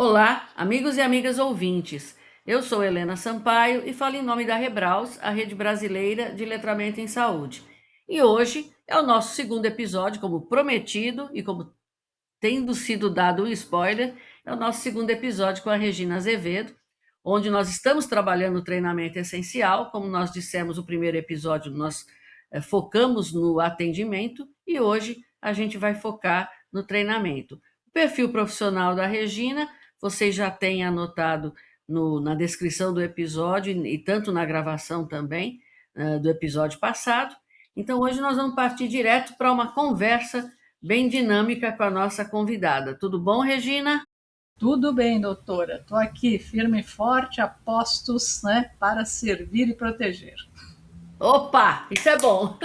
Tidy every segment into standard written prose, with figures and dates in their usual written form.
Olá, amigos e amigas ouvintes. Eu sou Helena Sampaio e falo em nome da Rebraus, a Rede Brasileira de Letramento em Saúde. E hoje é o nosso segundo episódio, como prometido e como tendo sido dado um spoiler, é o nosso segundo episódio com a Regina Azevedo, onde nós estamos trabalhando o treinamento essencial. Como nós dissemos, o primeiro episódio nós focamos no atendimento e hoje a gente vai focar no treinamento. O perfil profissional da Regina, vocês já têm anotado na descrição do episódio e tanto na gravação também do episódio passado. Então, hoje nós vamos partir direto para uma conversa bem dinâmica com a nossa convidada. Tudo bom, Regina? Tudo bem, doutora. Estou aqui firme e forte, a postos, né, para servir e proteger. Opa, isso é bom.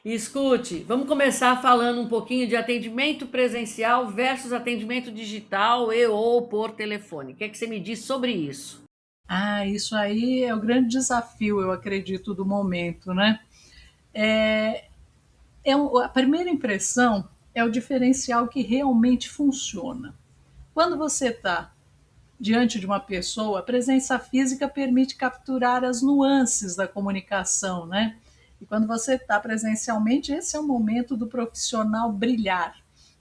Escute, vamos começar falando um pouquinho de atendimento presencial versus atendimento digital e ou por telefone. O que é que você me diz sobre isso? Isso aí é o grande desafio, eu acredito, do momento, né? A primeira impressão é o diferencial que realmente funciona. Quando você está diante de uma pessoa, a presença física permite capturar as nuances da comunicação, né? E quando você está presencialmente, esse é o momento do profissional brilhar,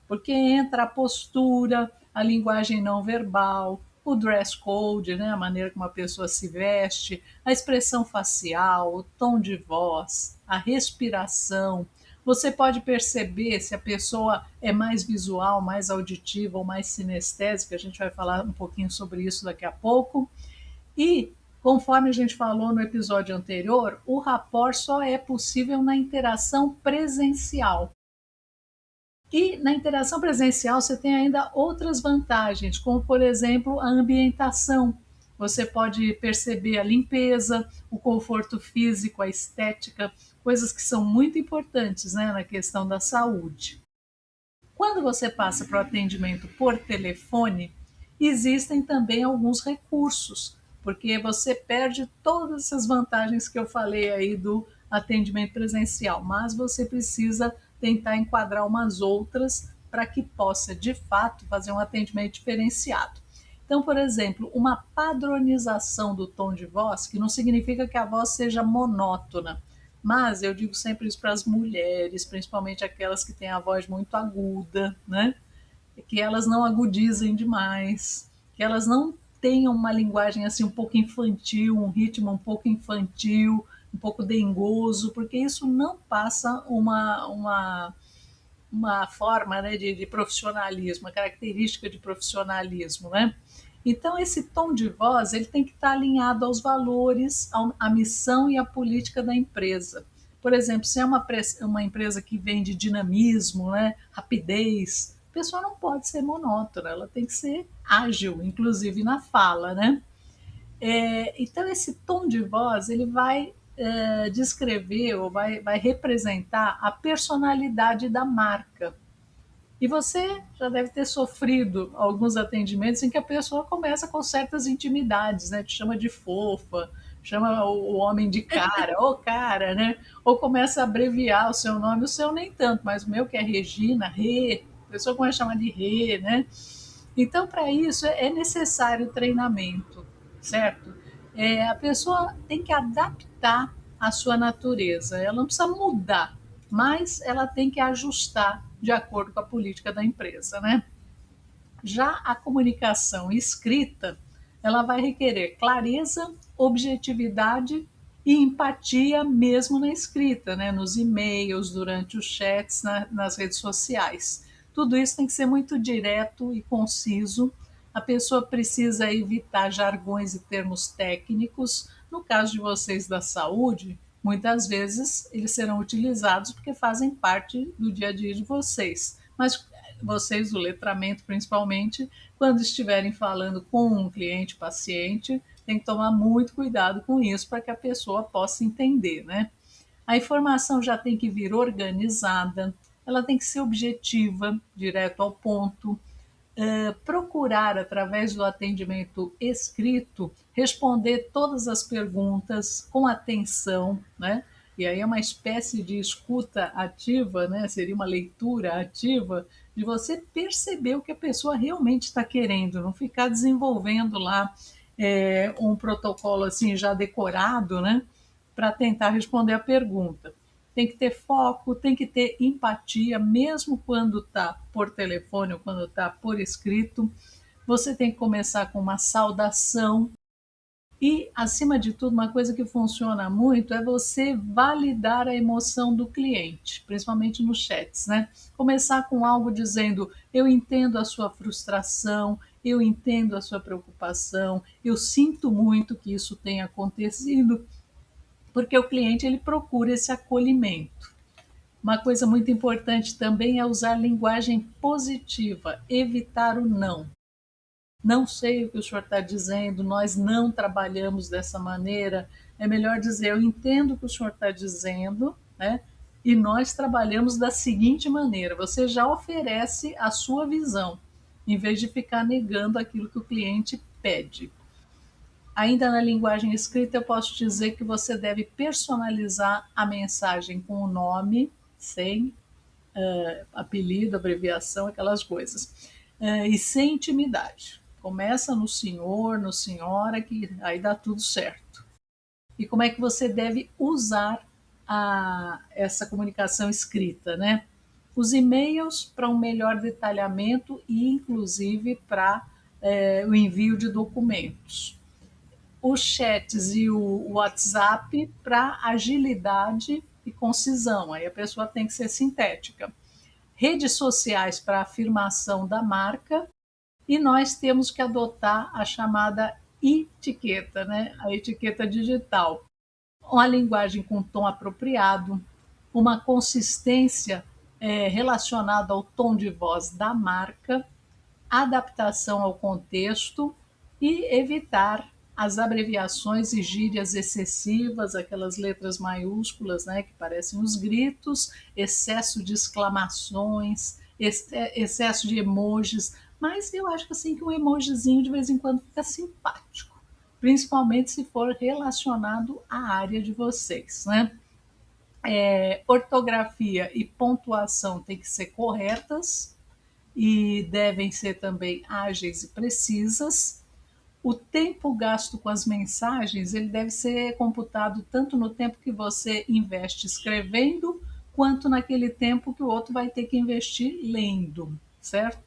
porque entra a postura, a linguagem não verbal, o dress code, né? A maneira como a pessoa se veste, a expressão facial, o tom de voz, a respiração. Você pode perceber se a pessoa é mais visual, mais auditiva ou mais sinestésica. A gente vai falar um pouquinho sobre isso daqui a pouco. E, conforme a gente falou no episódio anterior, o rapport só é possível na interação presencial. E na interação presencial você tem ainda outras vantagens, como por exemplo a ambientação. Você pode perceber a limpeza, o conforto físico, a estética, coisas que são muito importantes, né, na questão da saúde. Quando você passa para o atendimento por telefone, existem também alguns recursos, porque você perde todas essas vantagens que eu falei aí do atendimento presencial, mas você precisa tentar enquadrar umas outras para que possa, de fato, fazer um atendimento diferenciado. Então, por exemplo, uma padronização do tom de voz, que não significa que a voz seja monótona, mas eu digo sempre isso para as mulheres, principalmente aquelas que têm a voz muito aguda, né? Que elas não agudizem demais, que elas não tenham uma linguagem assim um pouco infantil, um ritmo um pouco infantil, um pouco dengoso, porque isso não passa uma forma, né, de profissionalismo, uma característica de profissionalismo, né? Então esse tom de voz ele tem que estar alinhado aos valores, à missão e à política da empresa. Por exemplo, se é uma empresa que vende dinamismo, né, rapidez, a pessoa não pode ser monótona, ela tem que ser ágil, inclusive na fala, né? Então esse tom de voz ele vai descrever ou vai representar a personalidade da marca. E você já deve ter sofrido alguns atendimentos em que a pessoa começa com certas intimidades, né? Te chama de fofa, chama o homem de cara, ô cara, né? Ou começa a abreviar o seu nome, o seu nem tanto, mas o meu que é Regina, Rê, a pessoa começa a chamar de Rê, né? Então, para isso, é necessário treinamento, certo? A pessoa tem que adaptar a sua natureza, ela não precisa mudar, mas ela tem que ajustar de acordo com a política da empresa, né? Já a comunicação escrita, ela vai requerer clareza, objetividade e empatia mesmo na escrita, né? Nos e-mails, durante os chats, nas redes sociais. Tudo isso tem que ser muito direto e conciso. A pessoa precisa evitar jargões e termos técnicos. No caso de vocês da saúde, muitas vezes eles serão utilizados porque fazem parte do dia a dia de vocês. Mas vocês do letramento principalmente, quando estiverem falando com um cliente, paciente, tem que tomar muito cuidado com isso para que a pessoa possa entender, né? A informação já tem que vir organizada, ela tem que ser objetiva, direto ao ponto, procurar, através do atendimento escrito, responder todas as perguntas com atenção, né? E aí é uma espécie de escuta ativa, né? Seria uma leitura ativa, de você perceber o que a pessoa realmente está querendo, não ficar desenvolvendo lá um protocolo assim já decorado, né, para tentar responder a pergunta. Tem que ter foco, tem que ter empatia, mesmo quando está por telefone ou quando está por escrito. Você tem que começar com uma saudação, e, acima de tudo, uma coisa que funciona muito é você validar a emoção do cliente, principalmente nos chats, né? Começar com algo dizendo: eu entendo a sua frustração, eu entendo a sua preocupação, eu sinto muito que isso tenha acontecido, porque o cliente ele procura esse acolhimento. Uma coisa muito importante também é usar linguagem positiva, evitar o não. Não sei o que o senhor está dizendo, nós não trabalhamos dessa maneira. É melhor dizer: eu entendo o que o senhor está dizendo, né? E nós trabalhamos da seguinte maneira. Você já oferece a sua visão, em vez de ficar negando aquilo que o cliente pede. Ainda na linguagem escrita, eu posso dizer que você deve personalizar a mensagem com o nome, sem apelido, abreviação, aquelas coisas. E sem intimidade. Começa no senhor, no senhora, que aí dá tudo certo. E como é que você deve usar essa comunicação escrita, né? Os e-mails para um melhor detalhamento e, inclusive, para o envio de documentos. Os chats e o WhatsApp para agilidade e concisão. Aí a pessoa tem que ser sintética. Redes sociais para afirmação da marca, e nós temos que adotar a chamada etiqueta, né? A etiqueta digital. Uma linguagem com tom apropriado, uma consistência relacionada ao tom de voz da marca, adaptação ao contexto e evitar as abreviações e gírias excessivas, aquelas letras maiúsculas, né, que parecem os gritos, excesso de exclamações, excesso de emojis, mas eu acho assim que um emojizinho de vez em quando fica simpático, principalmente se for relacionado à área de vocês, né? Ortografia e pontuação têm que ser corretas, e devem ser também ágeis e precisas. O tempo gasto com as mensagens, ele deve ser computado tanto no tempo que você investe escrevendo, quanto naquele tempo que o outro vai ter que investir lendo, certo?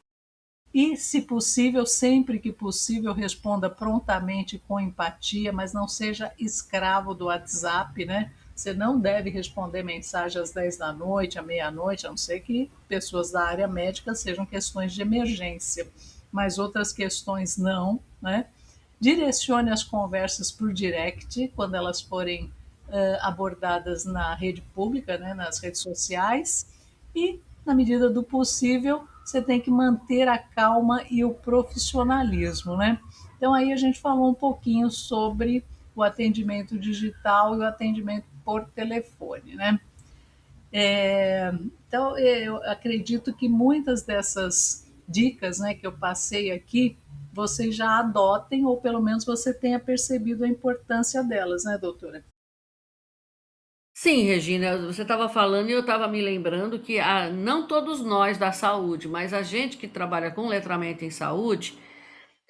E, se possível, sempre que possível, responda prontamente com empatia, mas não seja escravo do WhatsApp, né? Você não deve responder mensagem às 10 da noite, à meia-noite, a não ser que pessoas da área médica sejam questões de emergência, mas outras questões não, né? Direcione as conversas por direct, quando elas forem abordadas na rede pública, né, nas redes sociais, e, na medida do possível, você tem que manter a calma e o profissionalismo, né? Então, aí a gente falou um pouquinho sobre o atendimento digital e o atendimento por telefone, né? Então, eu acredito que muitas dessas dicas, né, que eu passei aqui, vocês já adotem, ou pelo menos você tenha percebido a importância delas, né, doutora? Sim, Regina, você estava falando e eu estava me lembrando que não todos nós da saúde, mas a gente que trabalha com letramento em saúde,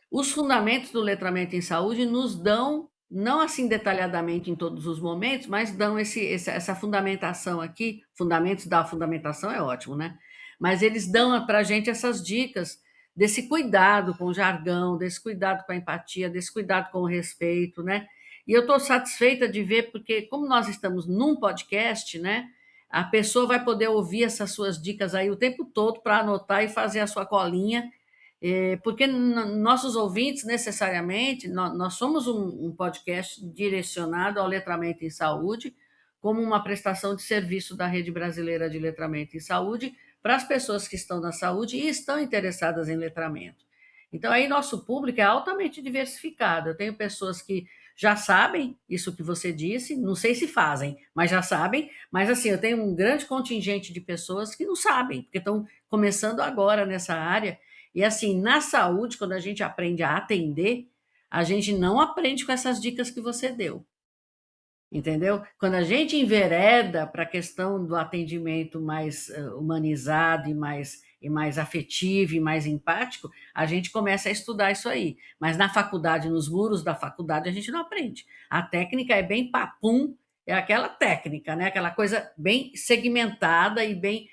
os fundamentos do letramento em saúde nos dão, não assim detalhadamente em todos os momentos, mas dão essa fundamentação aqui. Fundamentos da fundamentação é ótimo, né? Mas eles dão para a gente essas dicas desse cuidado com o jargão, desse cuidado com a empatia, desse cuidado com o respeito, né? E eu estou satisfeita de ver, porque como nós estamos num podcast, né? A pessoa vai poder ouvir essas suas dicas aí o tempo todo para anotar e fazer a sua colinha, porque nossos ouvintes, necessariamente, nós somos um podcast direcionado ao letramento em saúde, como uma prestação de serviço da Rede Brasileira de Letramento em Saúde, para as pessoas que estão na saúde e estão interessadas em letramento. Então, aí nosso público é altamente diversificado. Eu tenho pessoas que já sabem isso que você disse, não sei se fazem, mas já sabem. Mas, assim, eu tenho um grande contingente de pessoas que não sabem, porque estão começando agora nessa área. E assim, na saúde, quando a gente aprende a atender, a gente não aprende com essas dicas que você deu. Entendeu? Quando a gente envereda para a questão do atendimento mais humanizado e mais afetivo e mais empático, a gente começa a estudar isso aí. Mas na faculdade, nos muros da faculdade, a gente não aprende. A técnica é bem papum, é aquela técnica, né? Aquela coisa bem segmentada e bem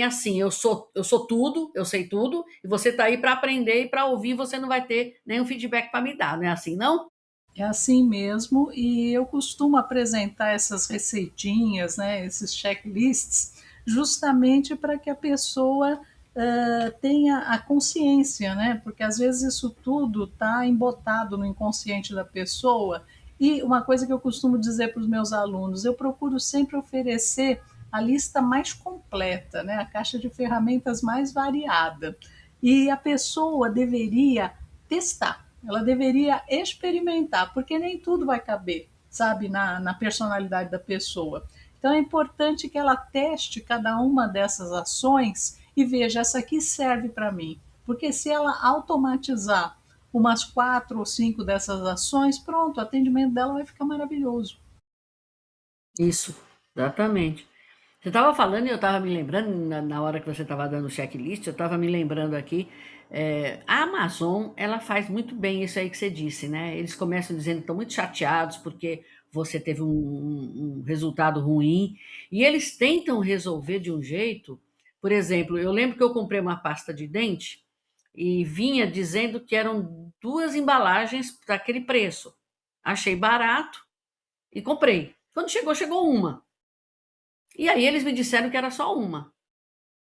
assim, eu sou tudo, eu sei tudo, e você está aí para aprender e para ouvir, você não vai ter nenhum feedback para me dar, não é assim, não? É assim mesmo, e eu costumo apresentar essas receitinhas, né, esses checklists, justamente para que a pessoa tenha a consciência, né? Porque às vezes isso tudo está embotado no inconsciente da pessoa. E uma coisa que eu costumo dizer para os meus alunos, eu procuro sempre oferecer a lista mais completa, né? A caixa de ferramentas mais variada. E a pessoa deveria testar, ela deveria experimentar, porque nem tudo vai caber, sabe, na personalidade da pessoa. Então é importante que ela teste cada uma dessas ações e veja, essa aqui serve para mim. Porque se ela automatizar umas 4 ou 5 dessas ações, pronto, o atendimento dela vai ficar maravilhoso. Isso, exatamente. Você estava falando e eu estava me lembrando, na hora que você estava dando o checklist, eu estava me lembrando aqui, a Amazon, ela faz muito bem isso aí que você disse, né? Eles começam dizendo que estão muito chateados porque você teve um resultado ruim, e eles tentam resolver de um jeito, por exemplo, eu lembro que eu comprei uma pasta de dente e vinha dizendo que eram duas embalagens daquele preço. Achei barato e comprei. Quando chegou, chegou uma. E aí eles me disseram que era só uma.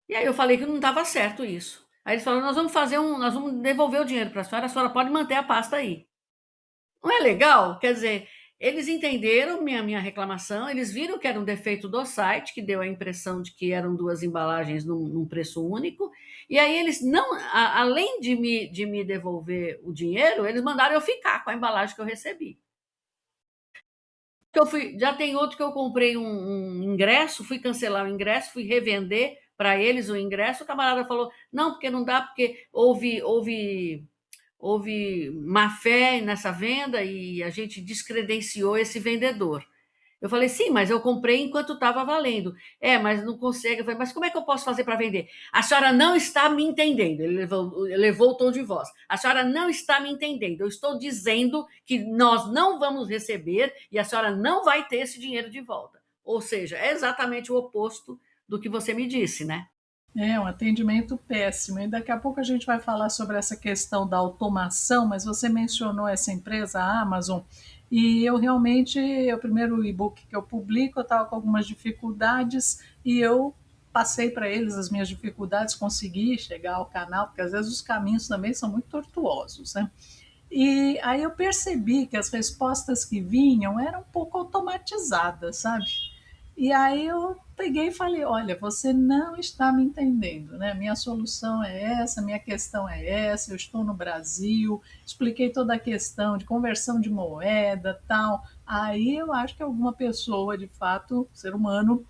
E aí eu falei que não estava certo isso. Aí eles falaram, nós vamos devolver o dinheiro para a senhora pode manter a pasta aí. Não é legal? Quer dizer, eles entenderam minha reclamação, eles viram que era um defeito do site, que deu a impressão de que eram duas embalagens num preço único, e aí eles não, além de me devolver o dinheiro, eles mandaram eu ficar com a embalagem que eu recebi. Já tem outro que eu comprei um ingresso, fui cancelar o ingresso, fui revender para eles o ingresso, o camarada falou, não, porque não dá, porque houve má fé nessa venda e a gente descredenciou esse vendedor. Eu falei, sim, mas eu comprei enquanto estava valendo. É, mas não consegue. Eu falei, mas como é que eu posso fazer para vender? A senhora não está me entendendo. Ele levou o tom de voz. A senhora não está me entendendo. Eu estou dizendo que nós não vamos receber e a senhora não vai ter esse dinheiro de volta. Ou seja, é exatamente o oposto do que você me disse, né? É um atendimento péssimo. E daqui a pouco a gente vai falar sobre essa questão da automação, mas você mencionou essa empresa, a Amazon, e eu realmente, o primeiro e-book que eu publico, eu estava com algumas dificuldades e eu passei para eles as minhas dificuldades, consegui chegar ao canal, porque às vezes os caminhos também são muito tortuosos, né? E aí eu percebi que as respostas que vinham eram um pouco automatizadas, sabe? E aí eu peguei e falei: olha, você não está me entendendo, né? Minha solução é essa, minha questão é essa, eu estou no Brasil, expliquei toda a questão de conversão de moeda, tal. Aí eu acho que alguma pessoa, de fato, ser humano,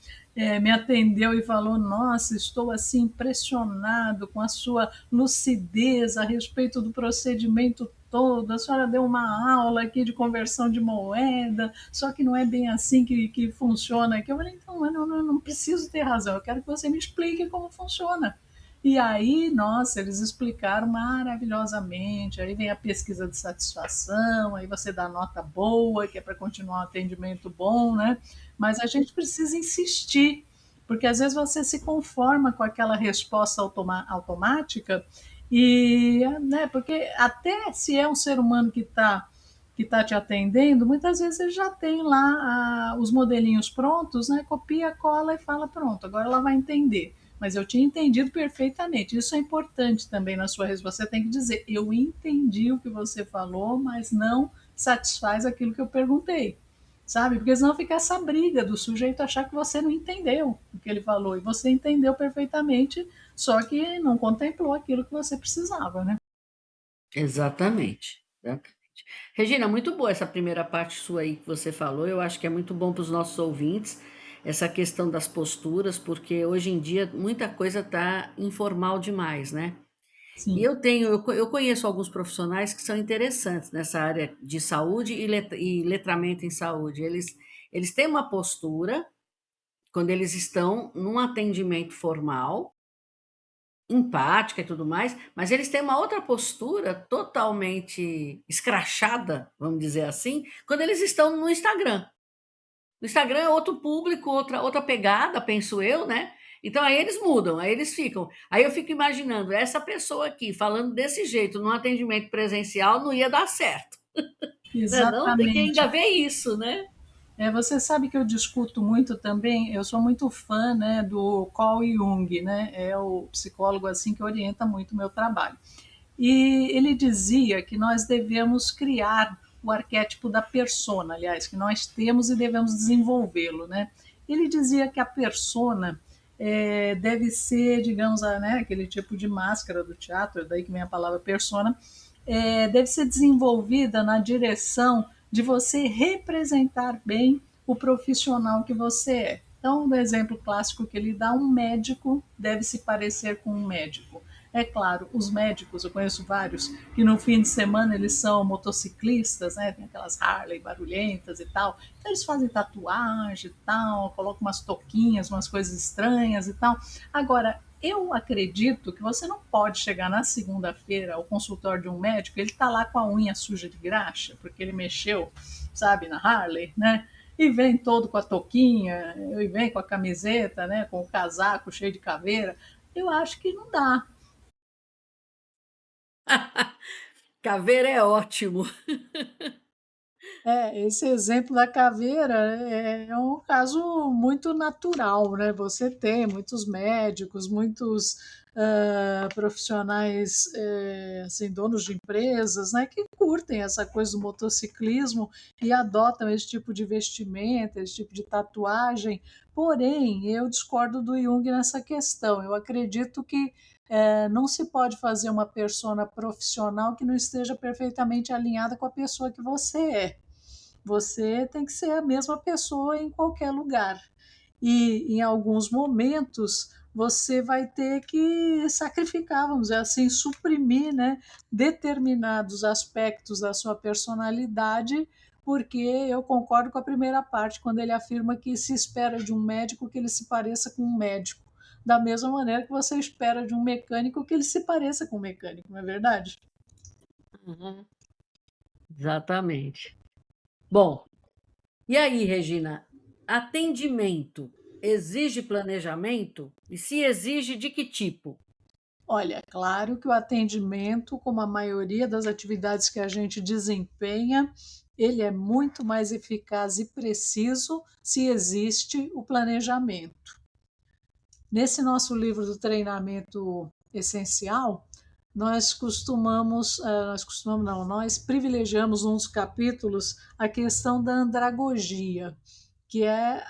me atendeu e falou: nossa, estou assim impressionado com a sua lucidez a respeito do procedimento todo. A senhora deu uma aula aqui de conversão de moeda, só que não é bem assim que funciona aqui. Eu falei, então, eu não preciso ter razão, eu quero que você me explique como funciona. E aí, nossa, eles explicaram maravilhosamente. Aí vem a pesquisa de satisfação, aí você dá nota boa, que é para continuar um atendimento bom, né? Mas a gente precisa insistir, porque às vezes você se conforma com aquela resposta automática e, né, porque até se é um ser humano que tá te atendendo, muitas vezes ele já tem lá os modelinhos prontos, né? Copia, cola e fala pronto, agora ela vai entender. Mas eu tinha entendido perfeitamente. Isso é importante também na sua resposta. Você tem que dizer, eu entendi o que você falou, mas não satisfaz aquilo que eu perguntei. Sabe? Porque senão fica essa briga do sujeito achar que você não entendeu o que ele falou. E você entendeu perfeitamente, só que não contemplou aquilo que você precisava, né? Exatamente. Exatamente. Regina, muito boa essa primeira parte sua aí que você falou. Eu acho que é muito bom para os nossos ouvintes essa questão das posturas, porque hoje em dia muita coisa está informal demais, né? E Sim. eu conheço alguns profissionais que são interessantes nessa área de saúde e letramento em saúde. Eles têm uma postura quando eles estão num atendimento formal, empática e tudo mais, mas eles têm uma outra postura totalmente escrachada, vamos dizer assim, quando eles estão no Instagram. No Instagram é outro público, outra pegada, penso eu, né? Então aí eles mudam, aí eles ficam. Aí eu fico imaginando, essa pessoa aqui falando desse jeito num atendimento presencial não ia dar certo. Né? Não, tem que Exatamente. ainda ver isso, né? Você sabe que eu discuto muito também, eu sou muito fã, né, do Carl Jung, né, é o psicólogo assim que orienta muito o meu trabalho. E ele dizia que nós devemos criar o arquétipo da persona, aliás, que nós temos e devemos desenvolvê-lo, né? Ele dizia que a persona deve ser, digamos, né, aquele tipo de máscara do teatro, daí que vem a palavra persona, deve ser desenvolvida na direção de você representar bem o profissional que você é. Então, um exemplo clássico que ele dá, um médico deve se parecer com um médico. É claro, os médicos, eu conheço vários, que no fim de semana eles são motociclistas, né? Tem aquelas Harley barulhentas e tal. Então eles fazem tatuagem e tal, colocam umas touquinhas, umas coisas estranhas e tal. Agora, eu acredito que você não pode chegar na segunda-feira ao consultório de um médico, ele está lá com a unha suja de graxa, porque ele mexeu, sabe, na Harley, né? E vem todo com a touquinha, e vem com a camiseta, né? Com o casaco cheio de caveira. Eu acho que não dá. Caveira é ótimo. Esse exemplo da caveira é um caso muito natural, né? Você tem muitos médicos, muitos profissionais, assim, donos de empresas, né, que curtem essa coisa do motociclismo e adotam esse tipo de vestimenta, esse tipo de tatuagem. Porém, eu discordo do Jung nessa questão. Eu acredito que não se pode fazer uma persona profissional que não esteja perfeitamente alinhada com a pessoa que você é. Você tem que ser a mesma pessoa em qualquer lugar. E em alguns momentos você vai ter que sacrificar, vamos dizer assim, suprimir, né, determinados aspectos da sua personalidade, porque eu concordo com a primeira parte, quando ele afirma que se espera de um médico que ele se pareça com um médico, da mesma maneira que você espera de um mecânico que ele se pareça com um mecânico, não é verdade? Uhum. Exatamente. Bom, e aí, Regina, atendimento exige planejamento? E se exige, de que tipo? Olha, claro que o atendimento, como a maioria das atividades que a gente desempenha, ele é muito mais eficaz e preciso se existe o planejamento. Nesse nosso livro do treinamento essencial, nós privilegiamos uns capítulos a questão da andragogia, que é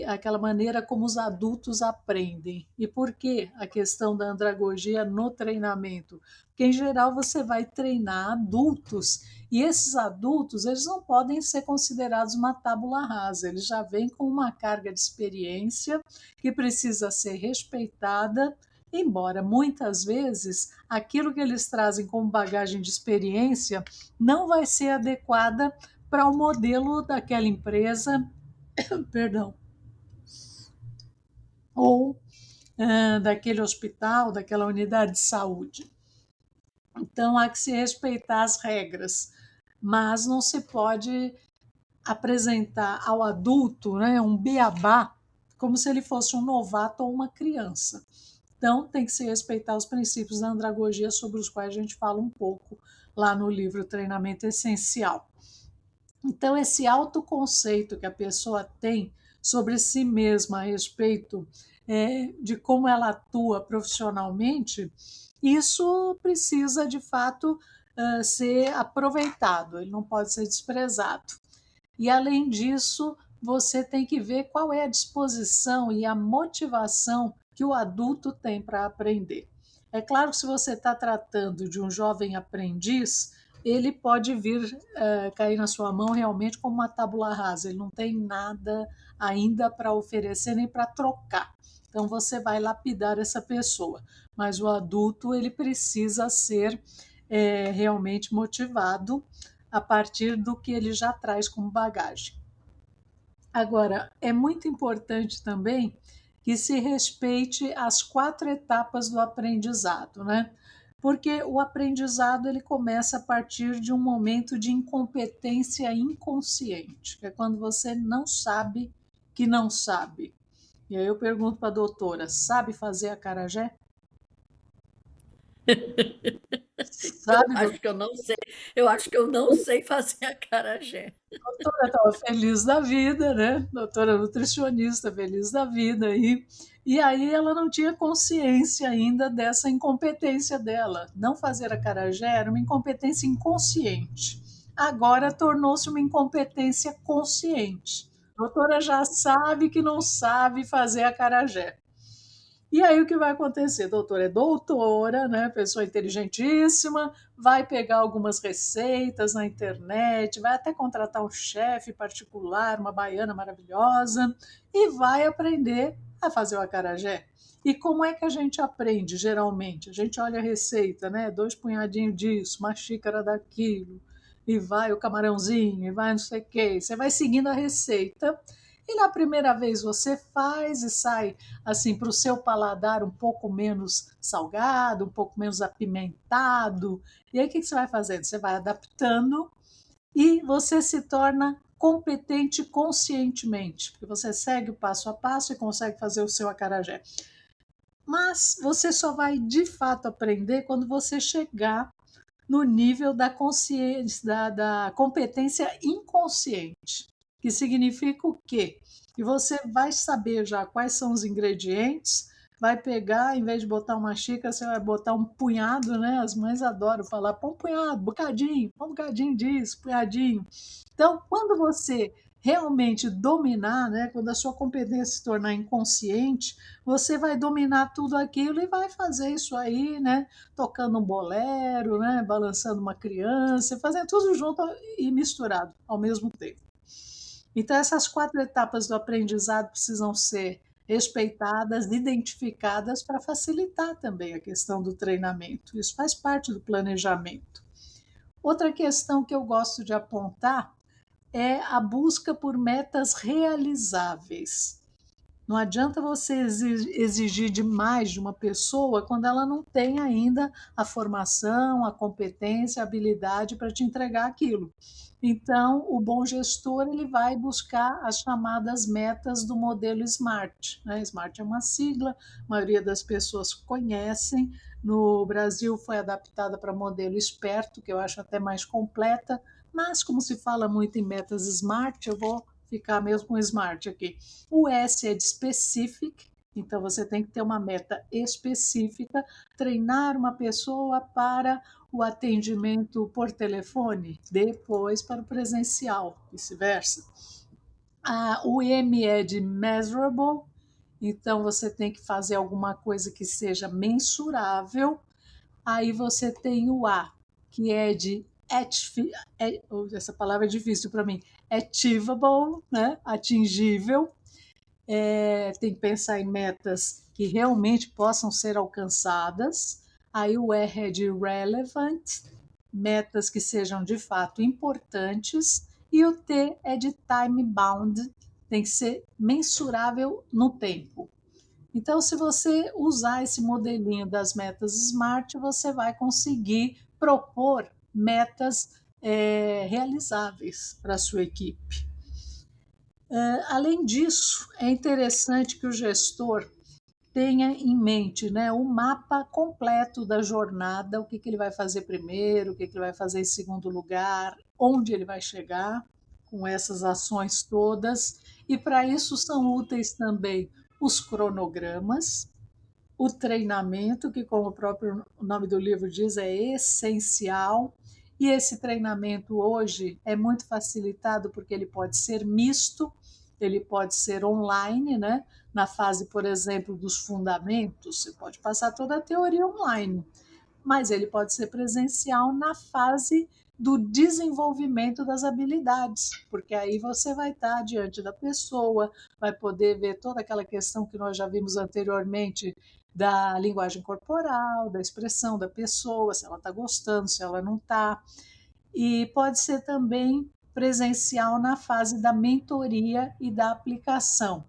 aquela maneira como os adultos aprendem. E por que a questão da andragogia no treinamento? Porque, em geral, você vai treinar adultos, e esses adultos eles não podem ser considerados uma tábula rasa, eles já vêm com uma carga de experiência que precisa ser respeitada, embora muitas vezes aquilo que eles trazem como bagagem de experiência não vai ser adequada para o modelo daquela empresa, perdão, ou daquele hospital, daquela unidade de saúde. Então há que se respeitar as regras, mas não se pode apresentar ao adulto, né, um beabá como se ele fosse um novato ou uma criança. Então tem que se respeitar os princípios da andragogia, sobre os quais a gente fala um pouco lá no livro Treinamento Essencial. Então, esse autoconceito que a pessoa tem sobre si mesma a respeito de como ela atua profissionalmente, isso precisa, de fato, ser aproveitado, ele não pode ser desprezado. E, além disso, você tem que ver qual é a disposição e a motivação que o adulto tem para aprender. É claro que, se você está tratando de um jovem aprendiz, ele pode vir cair na sua mão realmente como uma tábula rasa, ele não tem nada ainda para oferecer nem para trocar. Então você vai lapidar essa pessoa, mas o adulto ele precisa ser realmente motivado a partir do que ele já traz como bagagem. Agora, é muito importante também que se respeite as 4 etapas do aprendizado, né? Porque o aprendizado ele começa a partir de um momento de incompetência inconsciente, que é quando você não sabe que não sabe. E aí eu pergunto para a doutora, sabe fazer acarajé? Eu Sabe, acho que eu não sei. Eu acho que eu não sei fazer acarajé. doutora estava feliz da vida, né? Doutora nutricionista, feliz da vida. E aí ela não tinha consciência ainda dessa incompetência dela. Não fazer acarajé era uma incompetência inconsciente. Agora tornou-se uma incompetência consciente. A doutora já sabe que não sabe fazer acarajé. E aí o que vai acontecer? Doutora é doutora, né? Pessoa inteligentíssima, vai pegar algumas receitas na internet, vai até contratar um chefe particular, uma baiana maravilhosa, e vai aprender a fazer o acarajé. E como é que a gente aprende, geralmente? A gente olha a receita, né? 2 punhadinhos disso, uma xícara daquilo, e vai o camarãozinho, e vai não sei o quê. Você vai seguindo a receita, e na primeira vez você faz e sai assim para o seu paladar um pouco menos salgado, um pouco menos apimentado. E aí o que você vai fazendo? Você vai adaptando e você se torna competente conscientemente, porque você segue o passo a passo e consegue fazer o seu acarajé. Mas você só vai de fato aprender quando você chegar no nível da consciência, da competência inconsciente, que significa o quê? Que você vai saber já quais são os ingredientes, vai pegar, em vez de botar uma xícara, você vai botar um punhado, né? As mães adoram falar, põe um bocadinho disso, punhadinho. Então, quando você realmente dominar, né, quando a sua competência se tornar inconsciente, você vai dominar tudo aquilo e vai fazer isso aí, né, tocando um bolero, né, balançando uma criança, fazendo tudo junto e misturado ao mesmo tempo. Então, essas 4 etapas do aprendizado precisam ser respeitadas, identificadas para facilitar também a questão do treinamento. Isso faz parte do planejamento. Outra questão que eu gosto de apontar é a busca por metas realizáveis. Não adianta você exigir demais de uma pessoa quando ela não tem ainda a formação, a competência, a habilidade para te entregar aquilo. Então, o bom gestor ele vai buscar as chamadas metas do modelo SMART, né? SMART é uma sigla, a maioria das pessoas conhecem. No Brasil foi adaptada para modelo Esperto, que eu acho até mais completa, mas como se fala muito em metas SMART, eu vou ficar mesmo com SMART aqui. O S é de specific, então você tem que ter uma meta específica, treinar uma pessoa para o atendimento por telefone, depois para o presencial, vice-versa. O M é de measurable, então você tem que fazer alguma coisa que seja mensurável. Aí você tem o A, que é de essa palavra é difícil para mim, achievable, né? Atingível. Tem que pensar em metas que realmente possam ser alcançadas. Aí o R é de relevant, metas que sejam de fato importantes. E o T é de time bound, tem que ser mensurável no tempo. Então, se você usar esse modelinho das metas SMART, você vai conseguir propor metas realizáveis para a sua equipe. Além disso, é interessante que o gestor tenha em mente, né, o mapa completo da jornada, o que, que ele vai fazer primeiro, o que, que ele vai fazer em segundo lugar, onde ele vai chegar com essas ações todas. E para isso são úteis também os cronogramas, o treinamento, que, como o próprio nome do livro diz, é essencial. E esse treinamento hoje é muito facilitado porque ele pode ser misto, ele pode ser online, né? Na fase, por exemplo, dos fundamentos, você pode passar toda a teoria online, mas ele pode ser presencial na fase do desenvolvimento das habilidades, porque aí você vai estar diante da pessoa, vai poder ver toda aquela questão que nós já vimos anteriormente da linguagem corporal, da expressão da pessoa, se ela está gostando, se ela não está. E pode ser também presencial na fase da mentoria e da aplicação.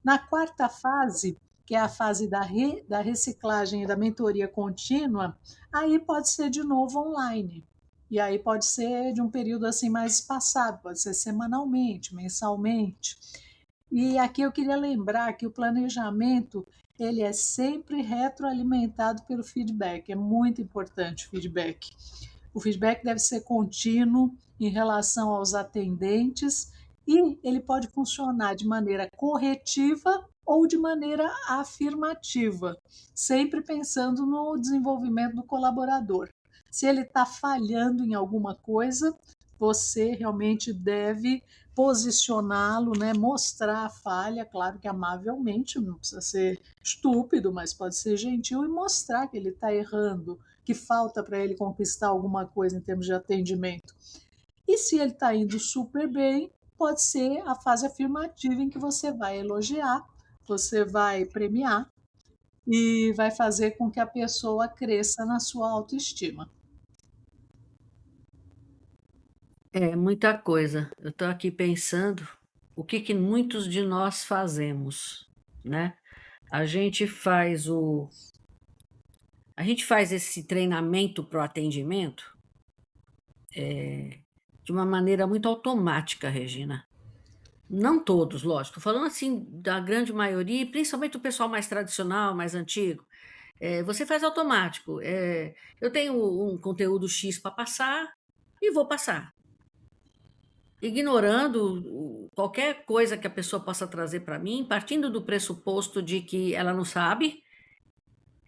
Na quarta fase, que é a fase da reciclagem e da mentoria contínua, aí pode ser de novo online. E aí pode ser de um período assim mais espaçado, pode ser semanalmente, mensalmente. E aqui eu queria lembrar que o planejamento ele é sempre retroalimentado pelo feedback. É muito importante o feedback. O feedback deve ser contínuo em relação aos atendentes e ele pode funcionar de maneira corretiva ou de maneira afirmativa, sempre pensando no desenvolvimento do colaborador. Se ele está falhando em alguma coisa, você realmente deve posicioná-lo, né, mostrar a falha, claro que amavelmente, não precisa ser estúpido, mas pode ser gentil e mostrar que ele está errando, que falta para ele conquistar alguma coisa em termos de atendimento. E se ele está indo super bem, pode ser a fase afirmativa em que você vai elogiar, você vai premiar e vai fazer com que a pessoa cresça na sua autoestima. É muita coisa. Eu estou aqui pensando o que que muitos de nós fazemos, né? A gente faz o a gente faz esse treinamento para o atendimento, de uma maneira muito automática, Regina. Não todos, lógico, tô falando assim da grande maioria, e principalmente o pessoal mais tradicional, mais antigo. Você faz automático. Eu tenho um conteúdo X para passar e vou passar, ignorando qualquer coisa que a pessoa possa trazer para mim, partindo do pressuposto de que ela não sabe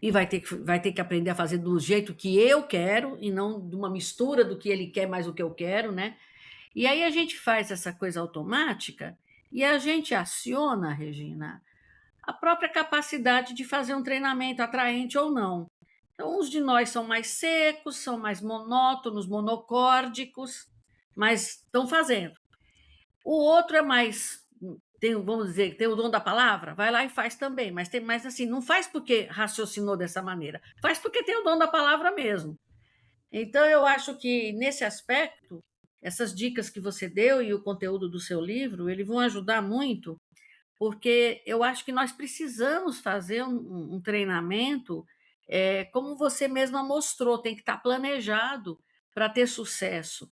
e vai ter que aprender a fazer do jeito que eu quero e não de uma mistura do que ele quer mais o que eu quero, né? E aí a gente faz essa coisa automática e a gente aciona, Regina, a própria capacidade de fazer um treinamento atraente ou não. Então, uns de nós são mais secos, são mais monótonos, monocórdicos, mas estão fazendo. O outro é mais, vamos dizer, tem o dom da palavra, vai lá e faz também, mas tem mais assim, não faz porque raciocinou dessa maneira, faz porque tem o dom da palavra mesmo. Então, eu acho que nesse aspecto, essas dicas que você deu e o conteúdo do seu livro, eles vão ajudar muito, porque eu acho que nós precisamos fazer um treinamento, como você mesma mostrou, tem que estar planejado para ter sucesso.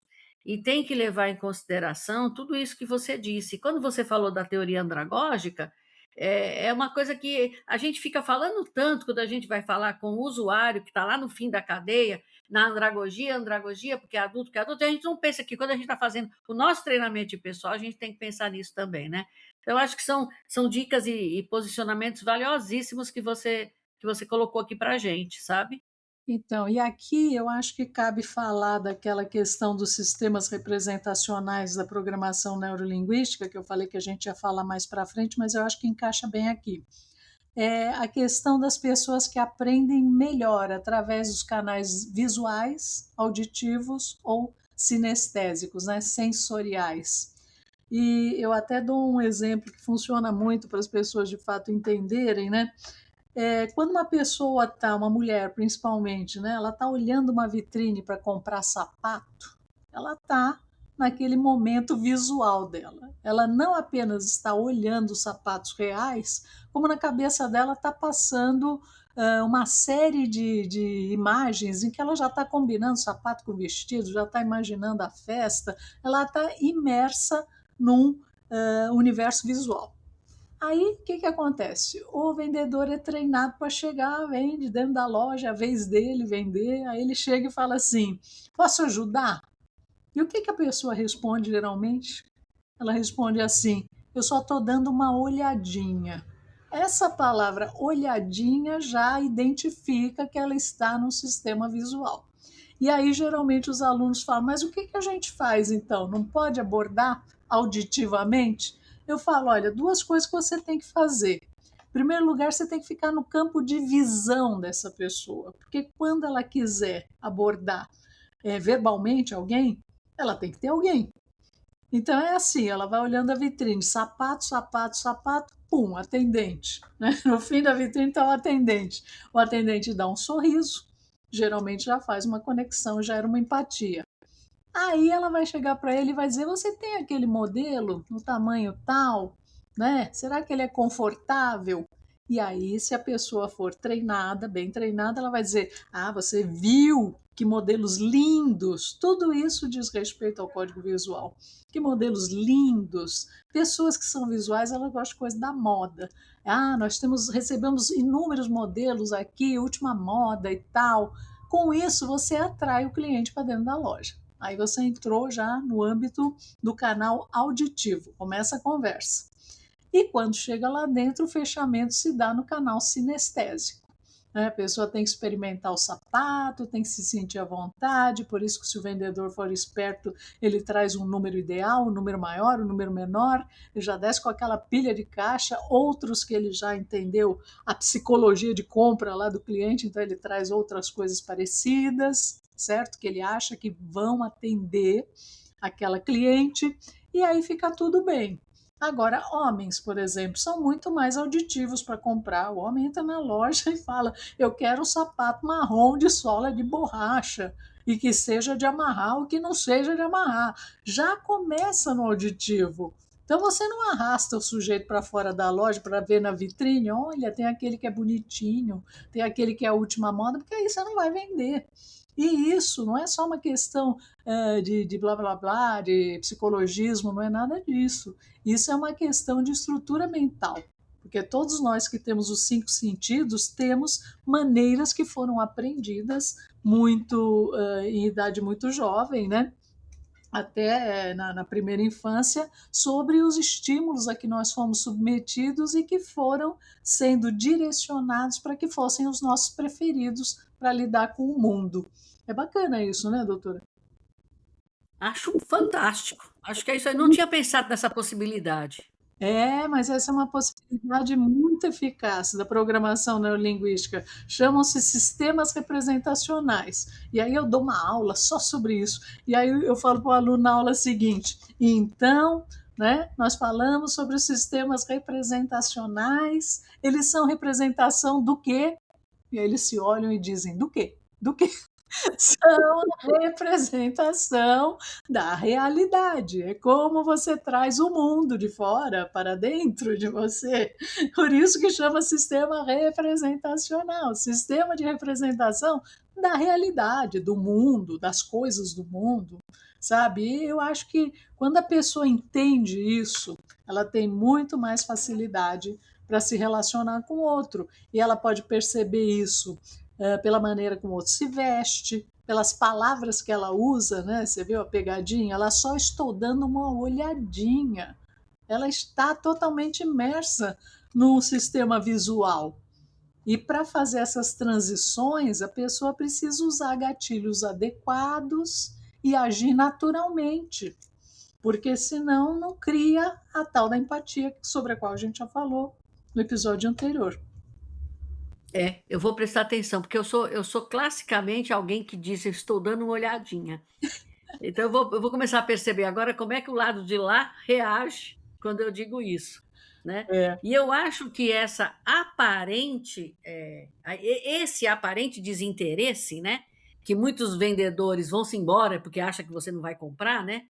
E tem que levar em consideração tudo isso que você disse. Quando você falou da teoria andragógica, é uma coisa que a gente fica falando tanto quando a gente vai falar com o usuário que está lá no fim da cadeia, na andragogia, porque é adulto, e a gente não pensa que quando a gente está fazendo o nosso treinamento de pessoal, a gente tem que pensar nisso também, né? Eu acho que são dicas e posicionamentos valiosíssimos que você colocou aqui para a gente, sabe? Então, e aqui eu acho que cabe falar daquela questão dos sistemas representacionais da programação neurolinguística, que eu falei que a gente ia falar mais para frente, mas eu acho que encaixa bem aqui. É a questão das pessoas que aprendem melhor através dos canais visuais, auditivos ou sinestésicos, né, sensoriais. E eu até dou um exemplo que funciona muito para as pessoas de fato entenderem, né? Quando uma pessoa tá, uma mulher principalmente, né, ela tá olhando uma vitrine para comprar sapato, ela tá naquele momento visual dela. Ela não apenas está olhando os sapatos reais, como na cabeça dela está passando uma série de imagens em que ela já está combinando sapato com vestido, já está imaginando a festa, ela está imersa num universo visual. Aí, o que que acontece? O vendedor é treinado para chegar, vende dentro da loja, a vez dele vender, aí ele chega e fala assim: posso ajudar? E o que que a pessoa responde geralmente? Ela responde assim: eu só estou dando uma olhadinha. Essa palavra olhadinha já identifica que ela está no sistema visual. E aí, geralmente, os alunos falam: mas o que que a gente faz então? Não pode abordar auditivamente? Eu falo: olha, duas coisas que você tem que fazer. Em primeiro lugar, você tem que ficar no campo de visão dessa pessoa, porque quando ela quiser abordar verbalmente alguém, ela tem que ter alguém. Então é assim, ela vai olhando a vitrine, sapato, sapato, sapato, pum, atendente. Né? No fim da vitrine está o atendente. O atendente dá um sorriso, geralmente já faz uma conexão, já era uma empatia. Aí ela vai chegar para ele e vai dizer: você tem aquele modelo no tamanho tal, né? Será que ele é confortável? E aí, se a pessoa for treinada, bem treinada, ela vai dizer: ah, você viu que modelos lindos. Tudo isso diz respeito ao código visual. Que modelos lindos. Pessoas que são visuais, elas gostam de coisa da moda. Ah, recebemos inúmeros modelos aqui, última moda e tal. Com isso, você atrai o cliente para dentro da loja. Aí você entrou já no âmbito do canal auditivo, começa a conversa. E quando chega lá dentro, o fechamento se dá no canal sinestésico. Né? A pessoa tem que experimentar o sapato, tem que se sentir à vontade, por isso que se o vendedor for esperto, ele traz um número ideal, um número maior, um número menor, ele já desce com aquela pilha de caixa, outros que ele já entendeu a psicologia de compra lá do cliente, então ele traz outras coisas parecidas, certo? Que ele acha que vão atender aquela cliente, e aí fica tudo bem. Agora, homens, por exemplo, são muito mais auditivos para comprar. O homem entra na loja e fala: eu quero um sapato marrom de sola de borracha e que seja de amarrar ou que não seja de amarrar. Já começa no auditivo. Então você não arrasta o sujeito para fora da loja para ver na vitrine: olha, tem aquele que é bonitinho, tem aquele que é a última moda, porque aí você não vai vender. E isso não é só uma questão de blá blá blá, de psicologismo, não é nada disso. Isso é uma questão de estrutura mental, porque todos nós que temos os 5 sentidos temos maneiras que foram aprendidas muito em idade muito jovem, né? Até na primeira infância, sobre os estímulos a que nós fomos submetidos e que foram sendo direcionados para que fossem os nossos preferidos para lidar com o mundo. É bacana isso, né, doutora? Acho fantástico. Acho que é isso aí. Não tinha pensado nessa possibilidade. Mas essa é uma possibilidade muito eficaz da programação neurolinguística. Chamam-se sistemas representacionais. E aí eu dou uma aula só sobre isso. E aí eu falo para o aluno na aula seguinte: então, né, nós falamos sobre os sistemas representacionais. Eles são representação do quê? E aí eles se olham e dizem: do quê? Do quê? São a representação da realidade. É como você traz o mundo de fora para dentro de você. Por isso que chama sistema representacional, sistema de representação da realidade, do mundo, das coisas do mundo, sabe? E eu acho que quando a pessoa entende isso, ela tem muito mais facilidade para se relacionar com o outro. E ela pode perceber isso pela maneira como o outro se veste, pelas palavras que ela usa, né? Você viu a pegadinha? Ela só estou dando uma olhadinha. Ela está totalmente imersa no sistema visual. E para fazer essas transições, a pessoa precisa usar gatilhos adequados e agir naturalmente, porque senão não cria a tal da empatia sobre a qual a gente já falou no episódio anterior. Eu vou prestar atenção, porque eu sou classicamente alguém que diz: eu estou dando uma olhadinha. Então eu vou começar a perceber agora como é que o lado de lá reage quando eu digo isso, né? É, E eu acho que esse aparente desinteresse, né? Que muitos vendedores vão se embora porque acham que você não vai comprar, né?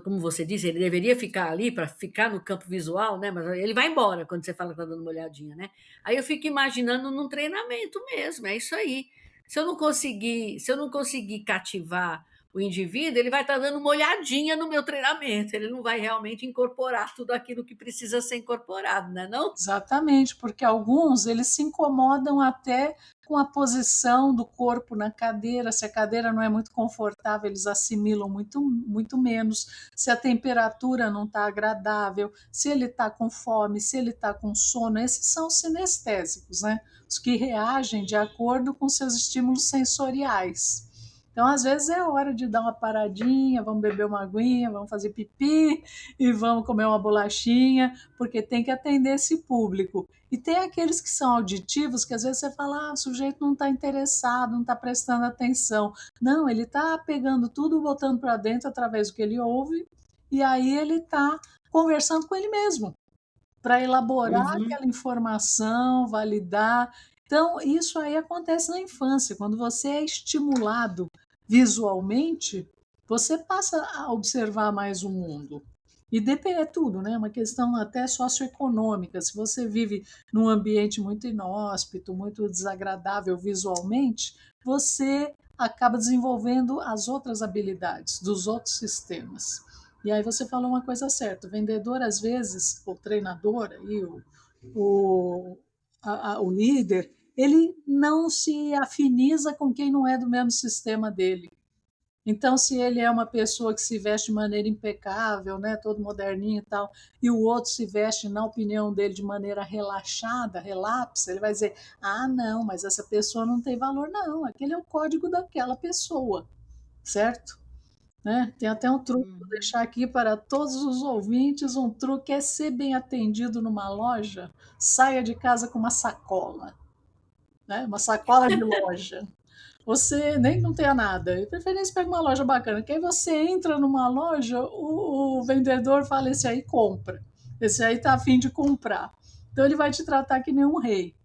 Como você disse, ele deveria ficar ali para ficar no campo visual, né? Mas ele vai embora quando você fala que está dando uma olhadinha, né? Aí eu fico imaginando num treinamento mesmo, é isso aí. Se eu não conseguir cativar o indivíduo, ele vai estar dando uma olhadinha no meu treinamento, ele não vai realmente incorporar tudo aquilo que precisa ser incorporado, né, não? exatamente, porque alguns eles se incomodam até com a posição do corpo na cadeira. Se a cadeira não é muito confortável, eles assimilam muito, muito menos. Se a temperatura não está agradável, se ele está com fome, se ele está com sono, esses são os sinestésicos, né? Os que reagem de acordo com seus estímulos sensoriais. Então, às vezes, é hora de dar uma paradinha, vamos beber uma aguinha, vamos fazer pipi e vamos comer uma bolachinha, porque tem que atender esse público. E tem aqueles que são auditivos, que às vezes você fala, o sujeito não está interessado, não está prestando atenção. Não, ele está pegando tudo, botando para dentro através do que ele ouve, e aí ele está conversando com ele mesmo, para elaborar Uhum. aquela informação, validar. Então, isso aí acontece na infância. Quando você é estimulado visualmente, você passa a observar mais o mundo. E depende é tudo, né? Uma questão até socioeconômica. Se você vive num ambiente muito inóspito, muito desagradável visualmente, você acaba desenvolvendo as outras habilidades dos outros sistemas. E aí você falou uma coisa certa, o vendedor às vezes, o treinador aí, o, o líder, ele não se afiniza com quem não é do mesmo sistema dele. Então, se ele é uma pessoa que se veste de maneira impecável, né, todo moderninho e tal, e o outro se veste, na opinião dele, de maneira relaxada, relapsa, ele vai dizer: ah, não, mas essa pessoa não tem valor, não, aquele é o código daquela pessoa, certo? Né? Tem até um truque, vou Uhum. deixar aqui para todos os ouvintes, um truque é ser bem atendido numa loja, saia de casa com uma sacola, né? Uma sacola de loja. Você nem não tenha nada, de preferência pega uma loja bacana, que aí você entra numa loja, o vendedor fala, esse aí compra, esse aí tá afim de comprar. Então ele vai te tratar que nem um rei.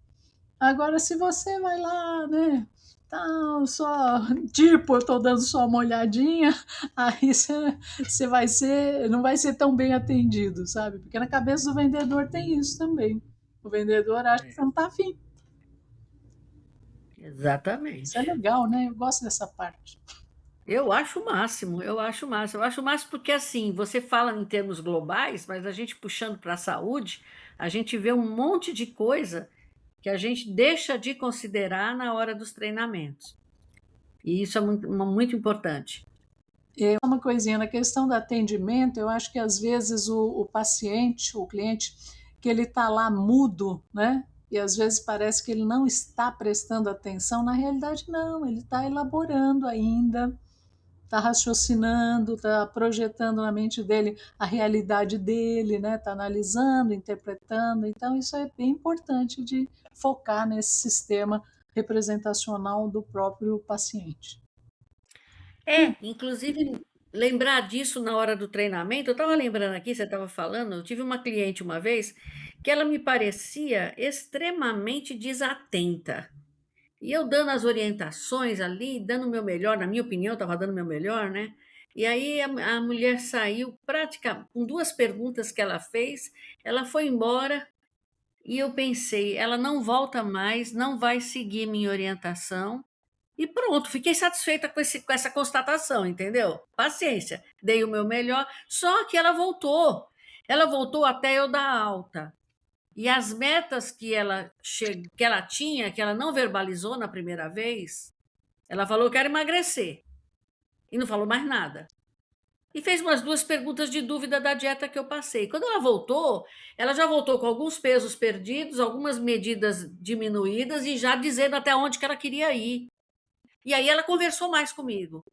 Agora, se você vai lá, né, tal, só, tipo, eu tô dando só uma olhadinha, aí você vai ser, não vai ser tão bem atendido, sabe? Porque na cabeça do vendedor tem isso também. O vendedor acha que você É, não tá afim. Isso é exatamente. legal, né? Eu gosto dessa parte. Eu acho o máximo, eu acho o máximo. Eu acho o máximo porque, assim, você fala em termos globais, mas a gente puxando para a saúde, a gente vê um monte de coisa que a gente deixa de considerar na hora dos treinamentos. E isso é muito, muito importante. Uma coisinha, na questão do atendimento, eu acho que às vezes o paciente, o cliente, que ele está lá mudo, né? E às vezes parece que ele não está prestando atenção, na realidade não, ele está elaborando ainda, está raciocinando, está projetando na mente dele a realidade dele, né? Está analisando, interpretando. Então isso é bem importante de focar nesse sistema representacional do próprio paciente. É, inclusive lembrar disso na hora do treinamento. Eu estava lembrando aqui, você estava falando, eu tive uma cliente uma vez que ela me parecia extremamente desatenta. E eu dando as orientações ali, dando o meu melhor, na minha opinião, eu estava dando o meu melhor, né? E aí a mulher saiu praticamente com duas perguntas que ela fez, ela foi embora e eu pensei, ela não volta mais, não vai seguir minha orientação. E pronto, fiquei satisfeita com essa constatação, entendeu? Paciência, dei o meu melhor, só que ela voltou. Ela voltou até eu dar alta. E as metas que ela tinha, que ela não verbalizou na primeira vez, ela falou: quero emagrecer. E não falou mais nada. E fez umas duas perguntas de dúvida da dieta que eu passei. Quando ela já voltou com alguns pesos perdidos, algumas medidas diminuídas e já dizendo até onde que ela queria ir. E aí ela conversou mais comigo.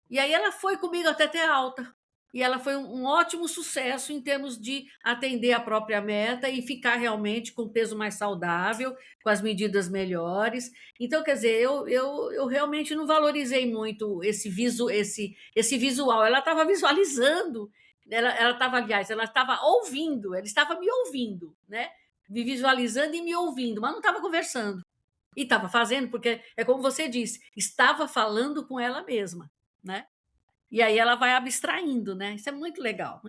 E aí ela foi comigo até ter alta. E ela foi um ótimo sucesso em termos de atender a própria meta e ficar realmente com peso mais saudável, com as medidas melhores. Então, quer dizer, eu realmente não valorizei muito esse visual. Ela estava visualizando, ela estava, aliás, ela estava ouvindo, ela estava me ouvindo, né? Me visualizando e me ouvindo, mas não estava conversando. E estava fazendo, porque é como você disse, estava falando com ela mesma, né? E aí ela vai abstraindo, né? Isso é muito legal.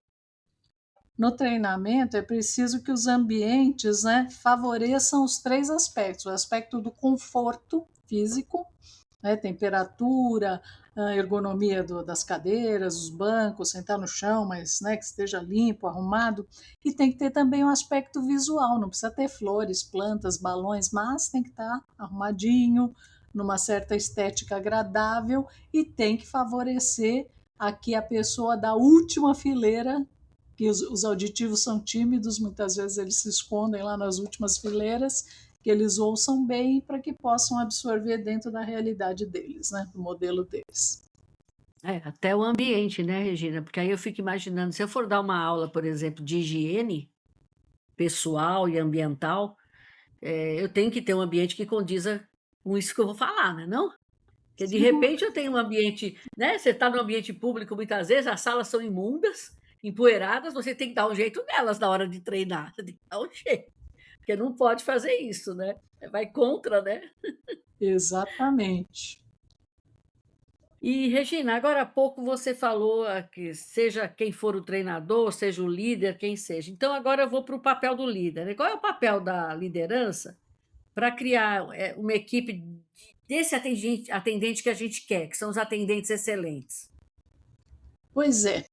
No treinamento é preciso que os ambientes, né, favoreçam os três aspectos: o aspecto do conforto físico, né, temperatura, a ergonomia das cadeiras, os bancos, sentar no chão, mas, né, que esteja limpo, arrumado, e tem que ter também um aspecto visual, não precisa ter flores, plantas, balões, mas tem que estar arrumadinho, numa certa estética agradável, e tem que favorecer aqui a pessoa da última fileira, que os auditivos são tímidos, muitas vezes eles se escondem lá nas últimas fileiras, que eles ouçam bem para que possam absorver dentro da realidade deles, né, do modelo deles. Até o ambiente, né, Regina? Porque aí eu fico imaginando, se eu for dar uma aula, por exemplo, de higiene pessoal e ambiental, eu tenho que ter um ambiente que condiza com isso que eu vou falar, né, não? Porque de Seguro. repente eu tenho um ambiente, né? Você está no ambiente público, muitas vezes as salas são imundas, empoeiradas, você tem que dar um jeito nelas na hora de treinar. Você tem que dar um jeito, porque não pode fazer isso, né? Vai contra, né? Exatamente. E, Regina, agora há pouco você falou que seja quem for o treinador, seja o líder, quem seja. Então, agora eu vou para o papel do líder, né? Qual é o papel da liderança para criar uma equipe desse atendente que a gente quer, que são os atendentes excelentes? Pois é.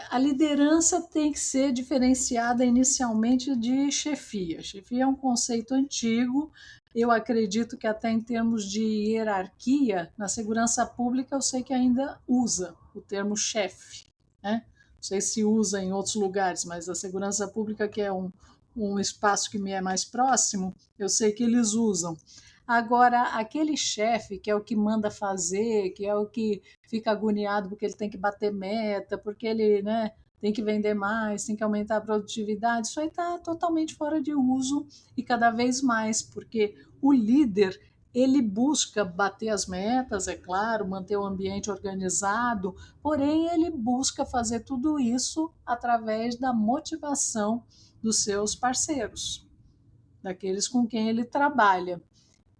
A liderança tem que ser diferenciada inicialmente de chefia. Chefia é um conceito antigo, eu acredito que até em termos de hierarquia, na segurança pública eu sei que ainda usa o termo chefe, né? Não sei se usa em outros lugares, mas a segurança pública, que é um espaço que me é mais próximo, eu sei que eles usam. Agora, aquele chefe que é o que manda fazer, que é o que fica agoniado porque ele tem que bater meta, porque ele, né, tem que vender mais, tem que aumentar a produtividade, isso aí está totalmente fora de uso e cada vez mais, porque o líder ele busca bater as metas, é claro, manter o ambiente organizado, porém ele busca fazer tudo isso através da motivação dos seus parceiros, daqueles com quem ele trabalha.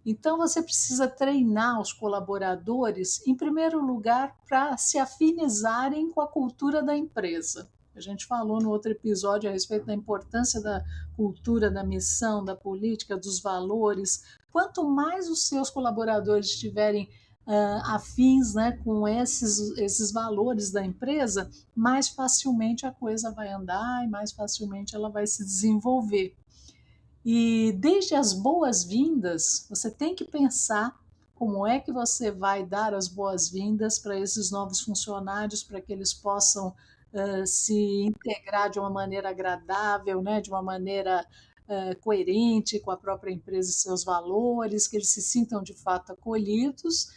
Então, você precisa treinar os colaboradores, em primeiro lugar, para se afinizarem com a cultura da empresa. A gente falou no outro episódio a respeito da importância da cultura, da missão, da política, dos valores. Quanto mais os seus colaboradores estiverem afins, né, com esses valores da empresa, mais facilmente a coisa vai andar e mais facilmente ela vai se desenvolver. E desde as boas-vindas, você tem que pensar como é que você vai dar as boas-vindas para esses novos funcionários, para que eles possam se integrar de uma maneira agradável, né, de uma maneira coerente com a própria empresa e seus valores, que eles se sintam de fato acolhidos.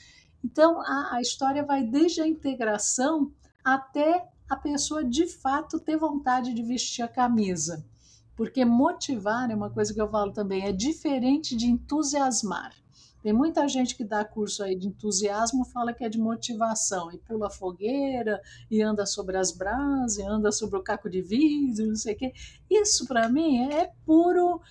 Então, a história vai desde a integração até a pessoa de fato ter vontade de vestir a camisa. Porque motivar é uma coisa que eu falo também, é diferente de entusiasmar. Tem muita gente que dá curso aí de entusiasmo, fala que é de motivação, e pula fogueira, e anda sobre as brasas, e anda sobre o caco de vidro, não sei o quê. Isso, para mim, é puro,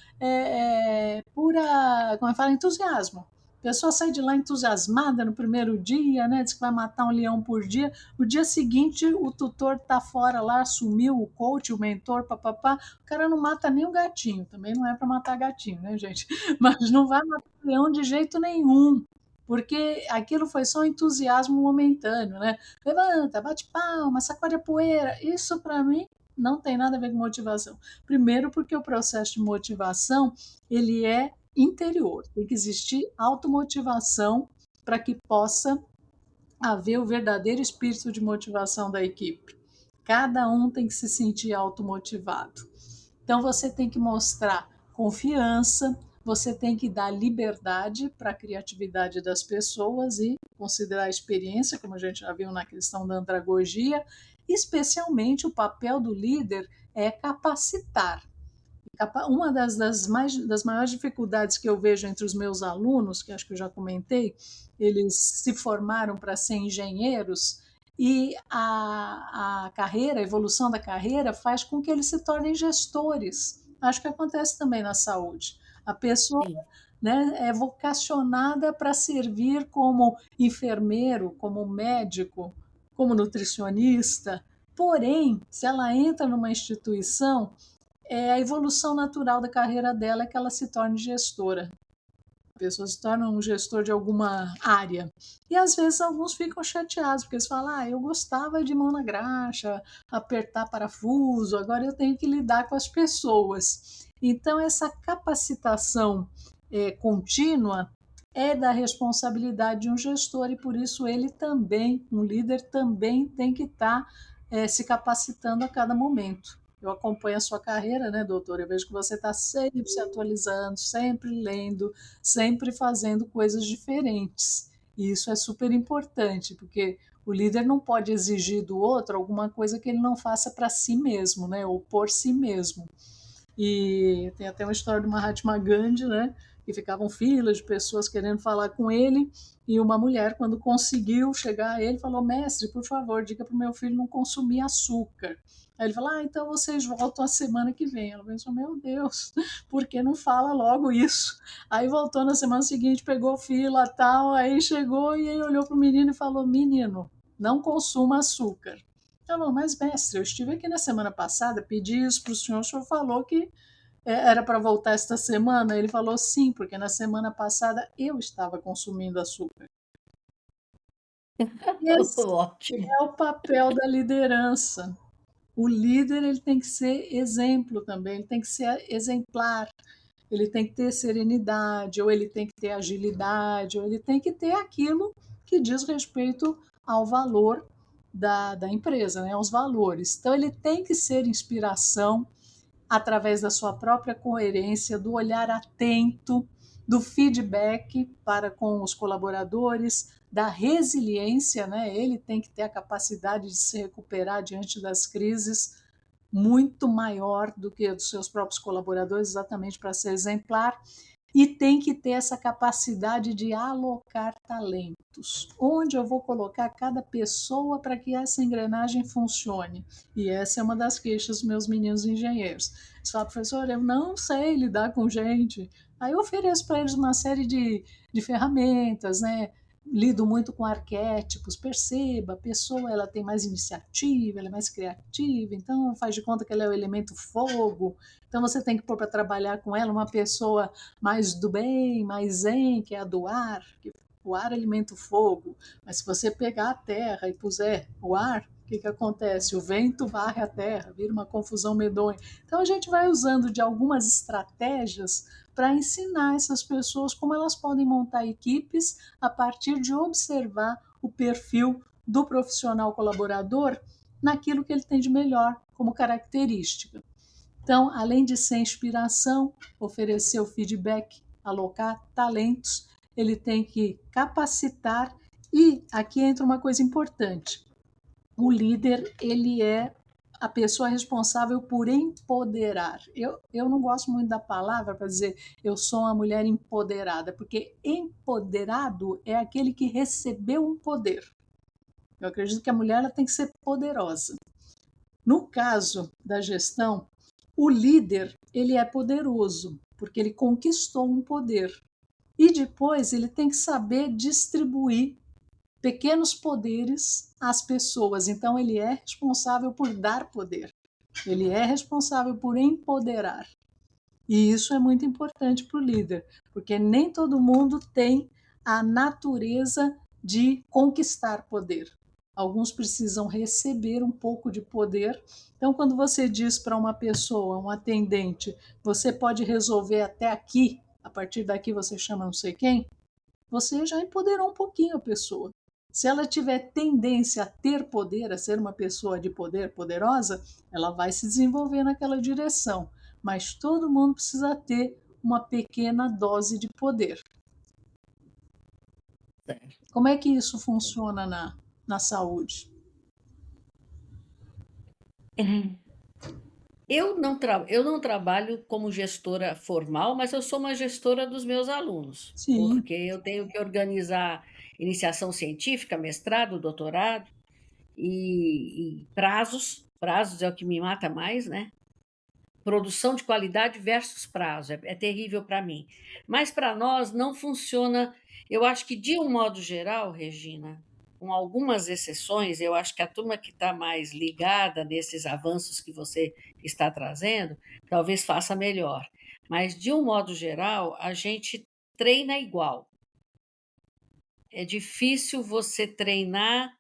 pura, como é que fala, entusiasmo. A pessoa sai de lá entusiasmada no primeiro dia, né? Diz que vai matar um leão por dia. O dia seguinte, o tutor tá fora lá, sumiu o coach, o mentor, papapá. O cara não mata nem o gatinho. Também não é para matar gatinho, né, gente? Mas não vai matar o leão de jeito nenhum. Porque aquilo foi só um entusiasmo momentâneo, né? Levanta, bate palma, sacode a poeira. Isso, para mim, não tem nada a ver com motivação. Primeiro, porque o processo de motivação ele é interior. Tem que existir automotivação para que possa haver o verdadeiro espírito de motivação da equipe. Cada um tem que se sentir automotivado. Então você tem que mostrar confiança, você tem que dar liberdade para a criatividade das pessoas e considerar a experiência, como a gente já viu na questão da andragogia, especialmente o papel do líder é capacitar. Uma das maiores dificuldades que eu vejo entre os meus alunos, que acho que eu já comentei, eles se formaram para ser engenheiros e a carreira, a evolução da carreira faz com que eles se tornem gestores. Acho que acontece também na saúde. A pessoa, Sim. né, é vocacionada para servir como enfermeiro, como médico, como nutricionista. Porém, se ela entra numa instituição, a evolução natural da carreira dela é que ela se torne gestora. A pessoa se torna um gestor de alguma área. E às vezes alguns ficam chateados, porque eles falam: eu gostava de mão na graxa, apertar parafuso, agora eu tenho que lidar com as pessoas. Então, essa capacitação contínua é da responsabilidade de um gestor e por isso ele também, um líder também tem que estar se capacitando a cada momento. Eu acompanho a sua carreira, né, doutora? Eu vejo que você está sempre se atualizando, sempre lendo, sempre fazendo coisas diferentes. E isso é super importante, porque o líder não pode exigir do outro alguma coisa que ele não faça para si mesmo, né, ou por si mesmo. E tem até uma história do Mahatma Gandhi, né? Que ficavam filas de pessoas querendo falar com ele. E uma mulher, quando conseguiu chegar a ele, falou: Mestre, por favor, diga para o meu filho não consumir açúcar. Aí ele falou: Ah, então vocês voltam a semana que vem. Ela pensou: Meu Deus, por que não fala logo isso? Aí voltou na semana seguinte, pegou fila tal. Aí chegou e ele olhou para o menino e falou: Menino, não consuma açúcar. Ela falou, mas mestre, eu estive aqui na semana passada, pedi isso para o senhor falou que era para voltar esta semana? Ele falou sim, porque na semana passada eu estava consumindo açúcar. Esse Ótimo. é o papel da liderança. O líder ele tem que ser exemplo também, ele tem que ser exemplar, ele tem que ter serenidade, ou ele tem que ter agilidade, ou ele tem que ter aquilo que diz respeito ao valor da empresa, né, aos valores. Então ele tem que ser inspiração, através da sua própria coerência, do olhar atento, do feedback para com os colaboradores, da resiliência, né? Ele tem que ter a capacidade de se recuperar diante das crises muito maior do que a dos seus próprios colaboradores, exatamente para ser exemplar, e tem que ter essa capacidade de alocar talentos. Onde eu vou colocar cada pessoa para que essa engrenagem funcione? E essa é uma das queixas dos meus meninos engenheiros. Eles falam, professor, eu não sei lidar com gente. Aí eu ofereço para eles uma série de ferramentas, né? Lido muito com arquétipos, perceba, a pessoa ela tem mais iniciativa, ela é mais criativa, então faz de conta que ela é o elemento fogo, então você tem que pôr para trabalhar com ela uma pessoa mais do bem, mais zen, que é a do ar, que o ar alimenta o fogo, mas se você pegar a terra e puser o ar, o que acontece? O vento varre a terra, vira uma confusão medonha. Então a gente vai usando de algumas estratégias para ensinar essas pessoas como elas podem montar equipes a partir de observar o perfil do profissional colaborador naquilo que ele tem de melhor como característica. Então, além de ser inspiração, oferecer o feedback, alocar talentos, ele tem que capacitar e aqui entra uma coisa importante. O líder, ele é a pessoa responsável por empoderar. Eu não gosto muito da palavra para dizer eu sou uma mulher empoderada, porque empoderado é aquele que recebeu um poder. Eu acredito que a mulher ela tem que ser poderosa. No caso da gestão, o líder ele é poderoso porque ele conquistou um poder e depois ele tem que saber distribuir pequenos poderes às pessoas. Então ele é responsável por dar poder. Ele é responsável por empoderar. E isso é muito importante para o líder, porque nem todo mundo tem a natureza de conquistar poder. Alguns precisam receber um pouco de poder. Então, quando você diz para uma pessoa, um atendente, você pode resolver até aqui, a partir daqui você chama não sei quem, você já empoderou um pouquinho a pessoa. Se ela tiver tendência a ter poder, a ser uma pessoa de poder, poderosa, ela vai se desenvolver naquela direção. Mas todo mundo precisa ter uma pequena dose de poder. Como é que isso funciona na saúde? Eu não trabalho como gestora formal, mas eu sou uma gestora dos meus alunos, Sim, porque eu tenho que organizar iniciação científica, mestrado, doutorado e prazos. Prazos é o que me mata mais, né? Produção de qualidade versus prazo, é terrível para mim. Mas para nós não funciona. Eu acho que, de um modo geral, Regina, com algumas exceções, eu acho que a turma que está mais ligada nesses avanços que você está trazendo, talvez faça melhor. Mas, de um modo geral, a gente treina igual. É difícil você treinar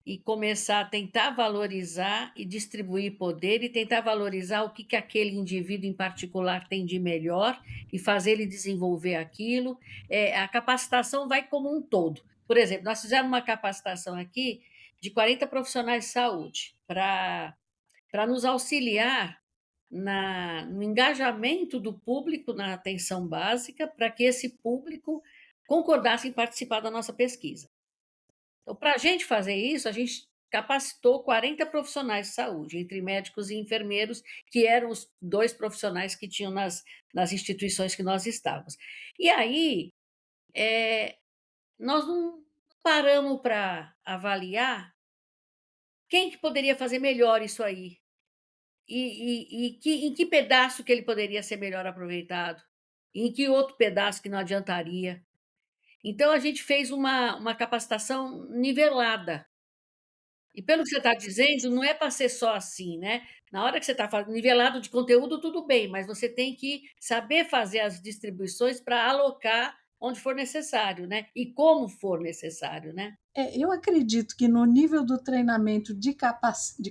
e começar a tentar valorizar e distribuir poder e tentar valorizar o que, que aquele indivíduo em particular tem de melhor e fazer ele desenvolver aquilo. A capacitação vai como um todo. Por exemplo, nós fizemos uma capacitação aqui de 40 profissionais de saúde para nos auxiliar no engajamento do público na atenção básica, para que esse público concordasse em participar da nossa pesquisa. Então, para a gente fazer isso, a gente capacitou 40 profissionais de saúde, entre médicos e enfermeiros, que eram os dois profissionais que tinham nas instituições que nós estávamos. E aí, nós não paramos para avaliar quem que poderia fazer melhor isso aí, em que pedaço que ele poderia ser melhor aproveitado, em que outro pedaço que não adiantaria. Então, a gente fez uma capacitação nivelada. E pelo que você está dizendo, não é para ser só assim, né? Na hora que você está fazendo nivelado de conteúdo, tudo bem, mas você tem que saber fazer as distribuições para alocar onde for necessário, né? E como for necessário, né? Eu acredito que no nível do treinamento de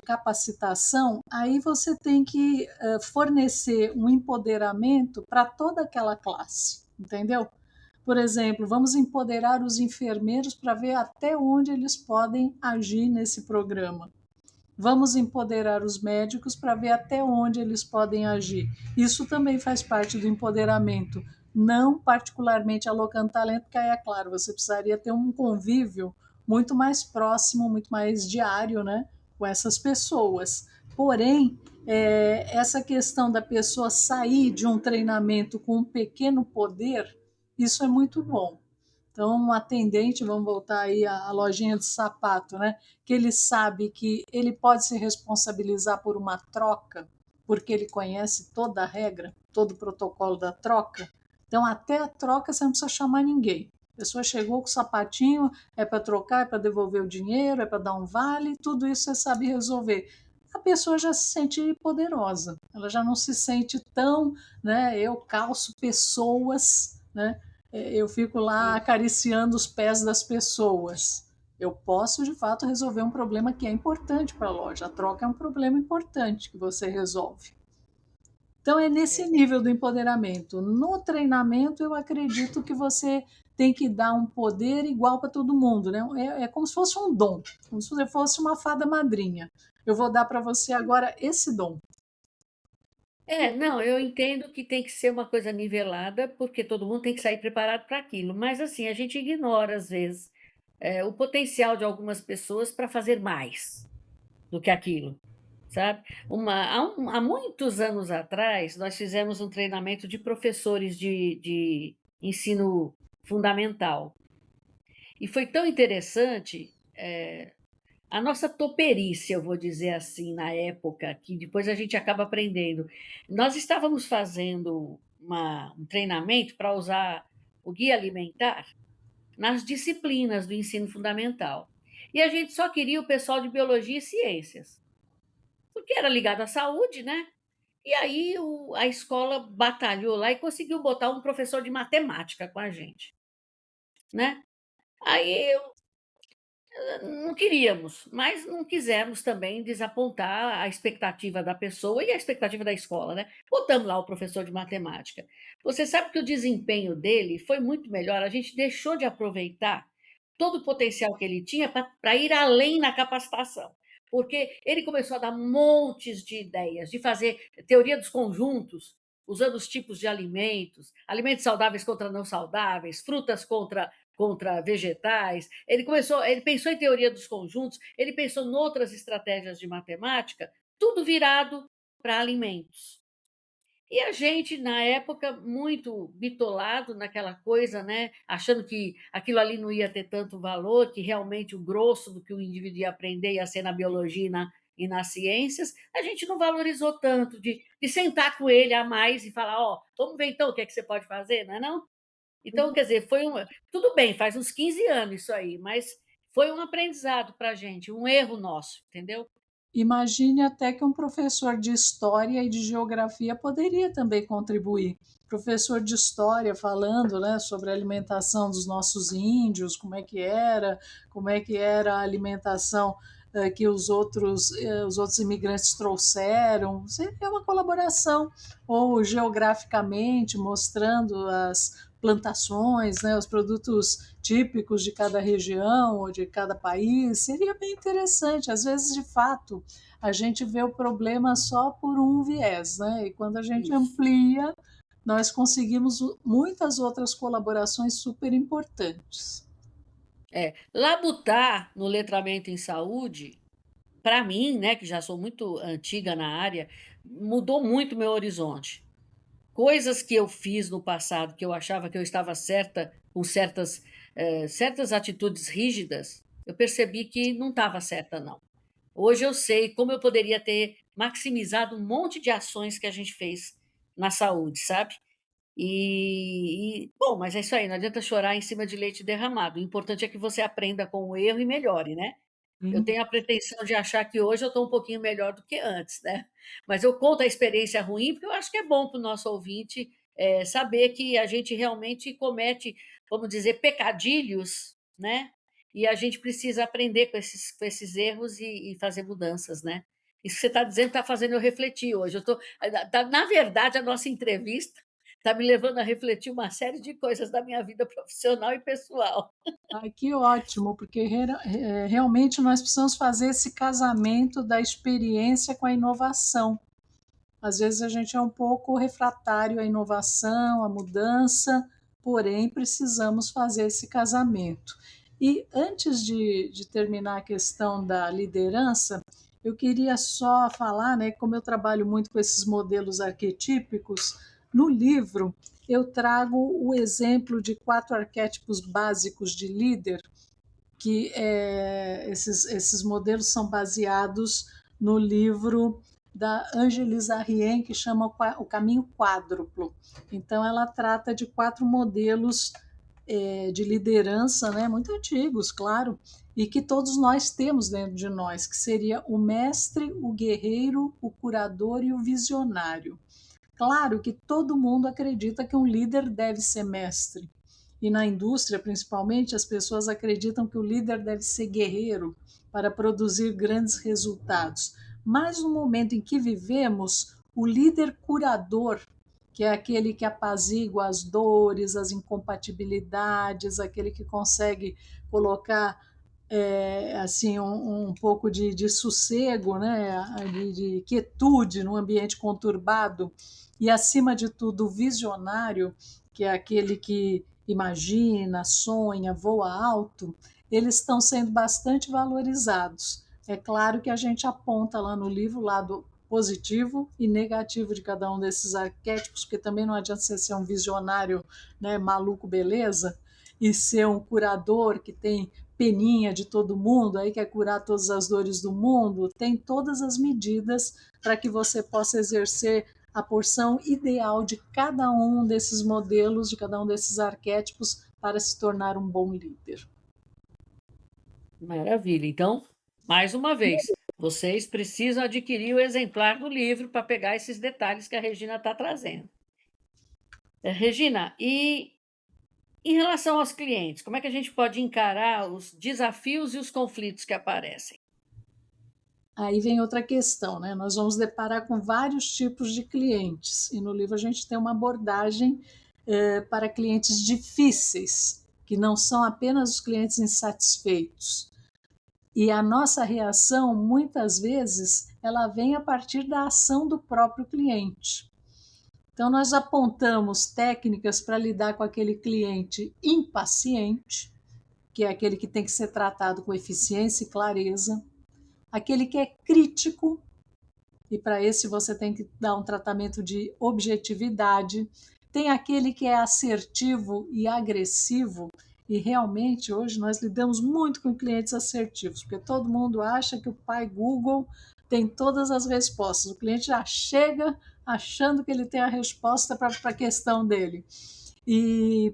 capacitação, aí você tem que fornecer um empoderamento para toda aquela classe, entendeu? Por exemplo, vamos empoderar os enfermeiros para ver até onde eles podem agir nesse programa. Vamos empoderar os médicos para ver até onde eles podem agir. Isso também faz parte do empoderamento, não particularmente alocando talento, porque aí é claro, você precisaria ter um convívio muito mais próximo, muito mais diário, né, com essas pessoas. Porém, essa questão da pessoa sair de um treinamento com um pequeno poder, isso é muito bom. Então, um atendente, vamos voltar aí à lojinha de sapato, né? Que ele sabe que ele pode se responsabilizar por uma troca, porque ele conhece toda a regra, todo o protocolo da troca. Então, até a troca você não precisa chamar ninguém. A pessoa chegou com o sapatinho, é para trocar, é para devolver o dinheiro, é para dar um vale, tudo isso você sabe resolver. A pessoa já se sente poderosa, ela já não se sente tão, né? Eu calço pessoas, né? Eu fico lá Isso. acariciando os pés das pessoas. Eu posso, de fato, resolver um problema que é importante para a loja. A troca é um problema importante que você resolve. Então, é nesse É. nível do empoderamento. No treinamento, eu acredito que você tem que dar um poder igual para todo mundo. Né? É como se fosse um dom, como se você fosse uma fada madrinha. Eu vou dar para você agora esse dom. Não, eu entendo que tem que ser uma coisa nivelada, porque todo mundo tem que sair preparado para aquilo. Mas assim, a gente ignora, às vezes, o potencial de algumas pessoas para fazer mais do que aquilo, sabe? Há muitos anos atrás, nós fizemos um treinamento de professores de ensino fundamental. E foi tão interessante, a nossa toperícia, eu vou dizer assim, na época, que depois a gente acaba aprendendo. Nós estávamos fazendo um treinamento para usar o guia alimentar nas disciplinas do ensino fundamental. E a gente só queria o pessoal de biologia e ciências, porque era ligado à saúde, né? E aí a escola batalhou lá e conseguiu botar um professor de matemática com a gente, né? Aí não queríamos, mas não quisemos também desapontar a expectativa da pessoa e a expectativa da escola, né? Botamos lá o professor de matemática. Você sabe que o desempenho dele foi muito melhor, a gente deixou de aproveitar todo o potencial que ele tinha para ir além na capacitação. Porque ele começou a dar montes de ideias, de fazer teoria dos conjuntos, usando os tipos de alimentos, alimentos saudáveis contra não saudáveis, frutas contra vegetais. Ele pensou em teoria dos conjuntos, ele pensou em outras estratégias de matemática, tudo virado para alimentos. E a gente, na época, muito bitolado naquela coisa, né? Achando que aquilo ali não ia ter tanto valor, que realmente o grosso do que o indivíduo ia aprender ia ser na biologia e nas ciências, a gente não valorizou tanto de sentar com ele a mais e falar, ó, vamos ver então o que é que você pode fazer, não é não? Então, quer dizer, tudo bem, faz uns 15 anos isso aí, mas foi um aprendizado para a gente, um erro nosso, entendeu? Imagine até que um professor de história e de geografia poderia também contribuir. Professor de história falando, né, sobre a alimentação dos nossos índios, como é que era a alimentação que os outros imigrantes trouxeram. Seria uma colaboração. Ou geograficamente mostrando as plantações, né, os produtos típicos de cada região ou de cada país, seria bem interessante. Às vezes, de fato, a gente vê o problema só por um viés, né? E quando a gente Isso. amplia, nós conseguimos muitas outras colaborações super importantes. Labutar no letramento em saúde, para mim, né, que já sou muito antiga na área, mudou muito meu horizonte. Coisas que eu fiz no passado, que eu achava que eu estava certa, com certas atitudes rígidas, eu percebi que não estava certa, não. Hoje eu sei como eu poderia ter maximizado um monte de ações que a gente fez na saúde, sabe? Bom, mas é isso aí, não adianta chorar em cima de leite derramado. O importante é que você aprenda com o erro e melhore, né? Eu Sim. tenho a pretensão de achar que hoje eu estou um pouquinho melhor do que antes, né? Mas eu conto a experiência ruim porque eu acho que é bom para o nosso ouvinte saber que a gente realmente comete, vamos dizer, pecadilhos, né? E a gente precisa aprender com esses erros e fazer mudanças, né? Isso que você está dizendo está fazendo eu refletir hoje. Na verdade, a nossa entrevista está me levando a refletir uma série de coisas da minha vida profissional e pessoal. Ai, que ótimo, porque realmente nós precisamos fazer esse casamento da experiência com a inovação. Às vezes a gente é um pouco refratário à inovação, à mudança, porém precisamos fazer esse casamento. E antes de terminar a questão da liderança, eu queria só falar, né, como eu trabalho muito com esses modelos arquetípicos, no livro eu trago o exemplo de 4 arquétipos básicos de líder, que esses modelos são baseados no livro da Angelis Arrien, que chama O Caminho Quádruplo. Então, ela trata de 4 modelos de liderança, né, muito antigos, claro, e que todos nós temos dentro de nós, que seria o mestre, o guerreiro, o curador e o visionário. Claro que todo mundo acredita que um líder deve ser mestre. E na indústria, principalmente, as pessoas acreditam que o líder deve ser guerreiro para produzir grandes resultados. Mas no momento em que vivemos, o líder curador, que é aquele que apazigua as dores, as incompatibilidades, aquele que consegue colocar assim um pouco de sossego, né, de quietude no ambiente conturbado, e acima de tudo o visionário, que é aquele que imagina, sonha, voa alto, eles estão sendo bastante valorizados. É claro que a gente aponta lá no livro o lado positivo e negativo de cada um desses arquétipos, porque também não adianta você ser um visionário, né, maluco beleza, e ser um curador que tem peninha de todo mundo, aí quer curar todas as dores do mundo, tem todas as medidas para que você possa exercer a porção ideal de cada um desses modelos, de cada um desses arquétipos, para se tornar um bom líder. Maravilha. Então, mais uma vez, vocês precisam adquirir o exemplar do livro para pegar esses detalhes que a Regina está trazendo. Regina, e em relação aos clientes, como é que a gente pode encarar os desafios e os conflitos que aparecem? Aí vem outra questão, né? Nós vamos deparar com vários tipos de clientes, e no livro a gente tem uma abordagem para clientes difíceis, que não são apenas os clientes insatisfeitos. E a nossa reação, muitas vezes, ela vem a partir da ação do próprio cliente. Então, nós apontamos técnicas para lidar com aquele cliente impaciente, que é aquele que tem que ser tratado com eficiência e clareza, aquele que é crítico, e para esse você tem que dar um tratamento de objetividade. Tem aquele que é assertivo e agressivo, e realmente hoje nós lidamos muito com clientes assertivos, porque todo mundo acha que o pai Google tem todas as respostas. O cliente já chega achando que ele tem a resposta para a questão dele. E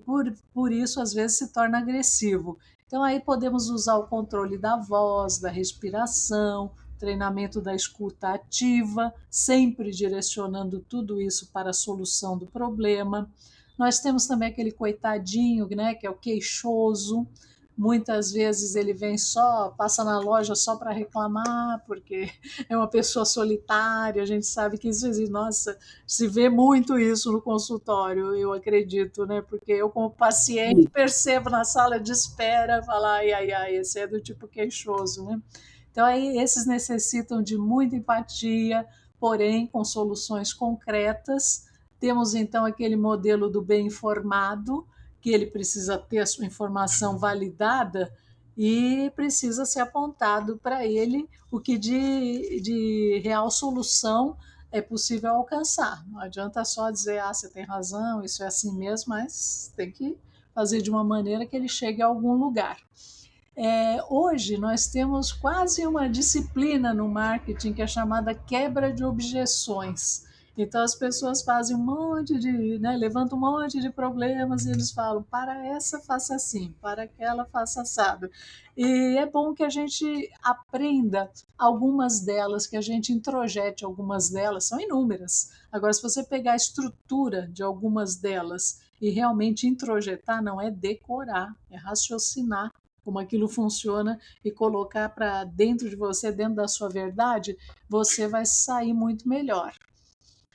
por isso, às vezes, se torna agressivo. Então, aí podemos usar o controle da voz, da respiração, treinamento da escuta ativa, sempre direcionando tudo isso para a solução do problema. Nós temos também aquele coitadinho, né, que é o queixoso. Muitas vezes ele vem só, passa na loja só para reclamar, porque é uma pessoa solitária. A gente sabe que isso existe. Nossa, se vê muito isso no consultório, eu acredito, né? Porque eu, como paciente, percebo na sala de espera, falar, ai, ai, ai, esse é do tipo queixoso, né? Então, aí, esses necessitam de muita empatia, porém com soluções concretas. Temos, então, aquele modelo do bem informado, que ele precisa ter a sua informação validada e precisa ser apontado para ele o que de real solução é possível alcançar. Não adianta só dizer, você tem razão, isso é assim mesmo, mas tem que fazer de uma maneira que ele chegue a algum lugar. Hoje nós temos quase uma disciplina no marketing que é chamada quebra de objeções. Então as pessoas fazem um monte de, né, levantam um monte de problemas e eles falam, para essa faça assim, para aquela faça assado. E é bom que a gente aprenda algumas delas, que a gente introjete algumas delas, são inúmeras. Agora, se você pegar a estrutura de algumas delas e realmente introjetar, não é decorar, é raciocinar como aquilo funciona e colocar para dentro de você, dentro da sua verdade, você vai sair muito melhor.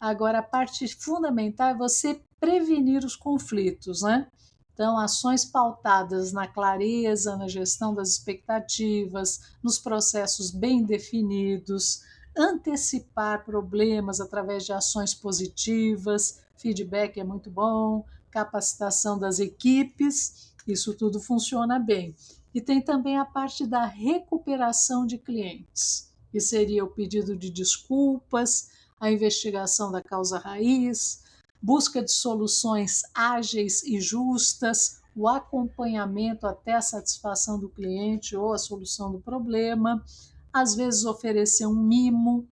Agora, a parte fundamental é você prevenir os conflitos, né? Então, ações pautadas na clareza, na gestão das expectativas, nos processos bem definidos, antecipar problemas através de ações positivas, feedback é muito bom, capacitação das equipes, isso tudo funciona bem. E tem também a parte da recuperação de clientes, que seria o pedido de desculpas, a investigação da causa raiz, busca de soluções ágeis e justas, o acompanhamento até a satisfação do cliente ou a solução do problema, às vezes oferecer um mimo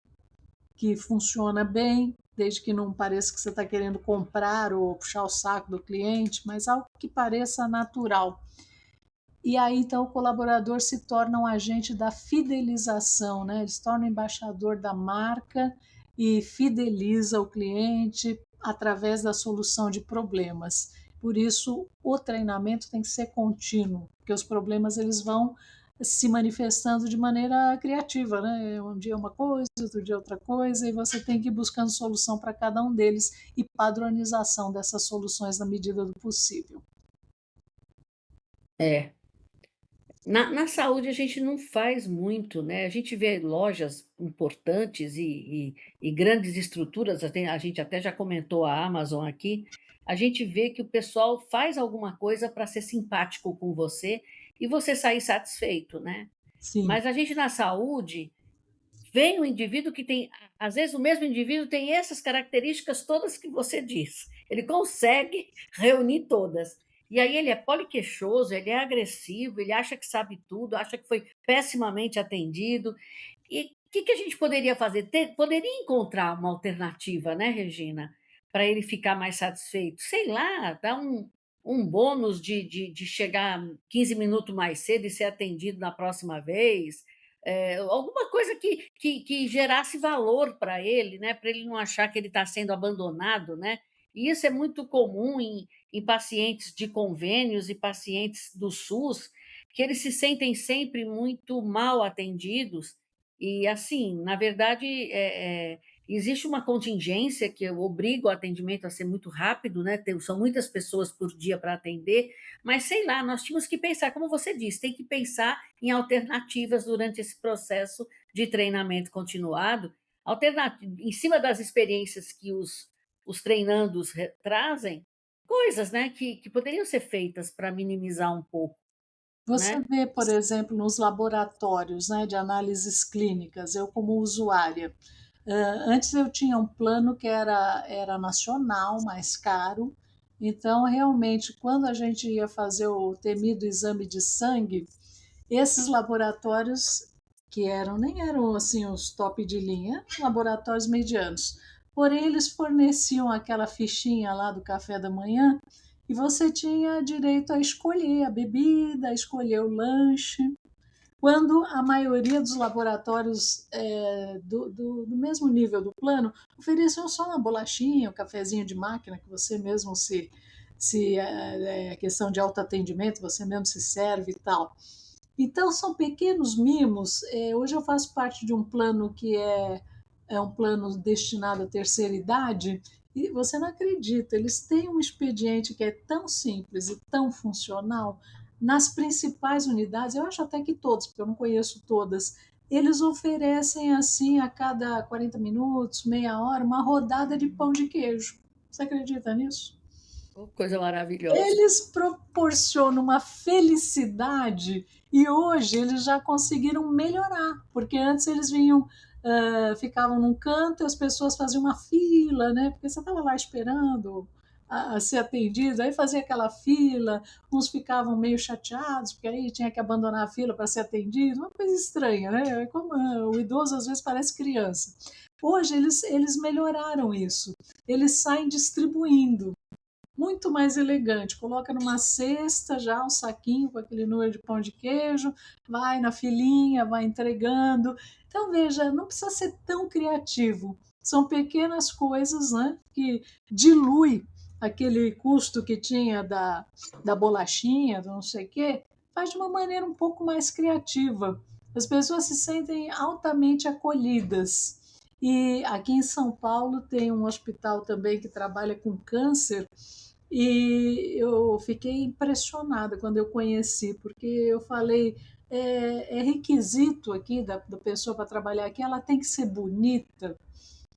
que funciona bem, desde que não pareça que você está querendo comprar ou puxar o saco do cliente, mas algo que pareça natural. E aí, então, o colaborador se torna um agente da fidelização, né? Ele se torna um embaixador da marca e fideliza o cliente através da solução de problemas. Por isso, o treinamento tem que ser contínuo, porque os problemas eles vão se manifestando de maneira criativa, né? Um dia uma coisa, outro dia outra coisa, e você tem que ir buscando solução para cada um deles e padronização dessas soluções na medida do possível. É. Na saúde a gente não faz muito, né? A gente vê lojas importantes e grandes estruturas, a gente até já comentou a Amazon aqui, a gente vê que o pessoal faz alguma coisa para ser simpático com você e você sair satisfeito, né? Sim. Mas a gente na saúde vem um indivíduo que tem, às vezes o mesmo indivíduo tem essas características todas que você diz. Ele consegue reunir todas. E aí ele é poliqueixoso, ele é agressivo, ele acha que sabe tudo, acha que foi pessimamente atendido. E o que a gente poderia fazer? Poderia encontrar uma alternativa, né, Regina, para ele ficar mais satisfeito? Sei lá, dar um bônus de chegar 15 minutos mais cedo e ser atendido na próxima vez, alguma coisa que gerasse valor para ele, né? Para ele não achar que ele está sendo abandonado, né? E isso é muito comum em pacientes de convênios e pacientes do SUS, que eles se sentem sempre muito mal atendidos. E, assim, na verdade, existe uma contingência que obriga o atendimento a ser muito rápido, né? São muitas pessoas por dia para atender, mas sei lá, nós tínhamos que pensar, como você disse, tem que pensar em alternativas durante esse processo de treinamento continuado, em cima das experiências que os treinandos trazem, coisas, né, que poderiam ser feitas para minimizar um pouco, Você né? vê, por exemplo, nos laboratórios, né, de análises clínicas, eu como usuária, antes eu tinha um plano que era nacional, mais caro, então realmente quando a gente ia fazer o temido exame de sangue, esses laboratórios que nem eram assim os top de linha, eram laboratórios medianos. Porém, eles forneciam aquela fichinha lá do café da manhã e você tinha direito a escolher a bebida, a escolher o lanche. Quando a maioria dos laboratórios do mesmo nível do plano ofereciam só uma bolachinha, um cafezinho de máquina que você mesmo se questão de autoatendimento, você mesmo se serve e tal. Então, são pequenos mimos. Hoje eu faço parte de um plano que é um plano destinado à terceira idade, e você não acredita, eles têm um expediente que é tão simples e tão funcional nas principais unidades, eu acho até que todas, porque eu não conheço todas, eles oferecem assim a cada 40 minutos, meia hora, uma rodada de pão de queijo. Você acredita nisso? Oh, coisa maravilhosa. Eles proporcionam uma felicidade e hoje eles já conseguiram melhorar, porque antes eles vinham, ficavam num canto e as pessoas faziam uma fila, né? Porque você estava lá esperando a ser atendido, aí fazia aquela fila, uns ficavam meio chateados, porque aí tinha que abandonar a fila para ser atendido, uma coisa estranha, né? Como o idoso às vezes parece criança. Hoje eles melhoraram isso, eles saem distribuindo muito mais elegante. Coloca numa cesta já um saquinho com aquele número de pão de queijo, vai na filinha, vai entregando. Então, veja, não precisa ser tão criativo. São pequenas coisas, né, que dilui aquele custo que tinha da bolachinha, do não sei o quê, faz de uma maneira um pouco mais criativa. As pessoas se sentem altamente acolhidas. E aqui em São Paulo tem um hospital também que trabalha com câncer e eu fiquei impressionada quando eu conheci, porque eu falei, é requisito aqui da pessoa para trabalhar aqui, ela tem que ser bonita,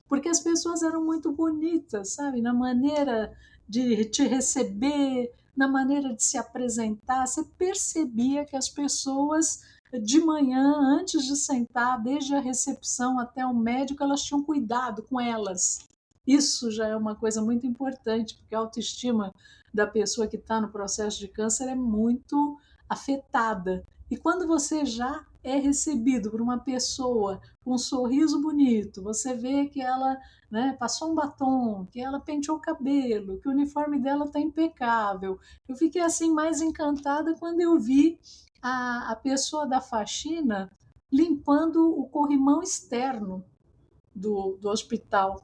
porque as pessoas eram muito bonitas, sabe? Na maneira de te receber, na maneira de se apresentar, você percebia que as pessoas de manhã, antes de sentar, desde a recepção até o médico, elas tinham cuidado com elas. Isso já é uma coisa muito importante, porque a autoestima da pessoa que está no processo de câncer é muito afetada. E quando você já é recebido por uma pessoa com um sorriso bonito, você vê que ela, né, passou um batom, que ela penteou o cabelo, que o uniforme dela está impecável. Eu fiquei assim mais encantada quando eu vi a pessoa da faxina limpando o corrimão externo do hospital.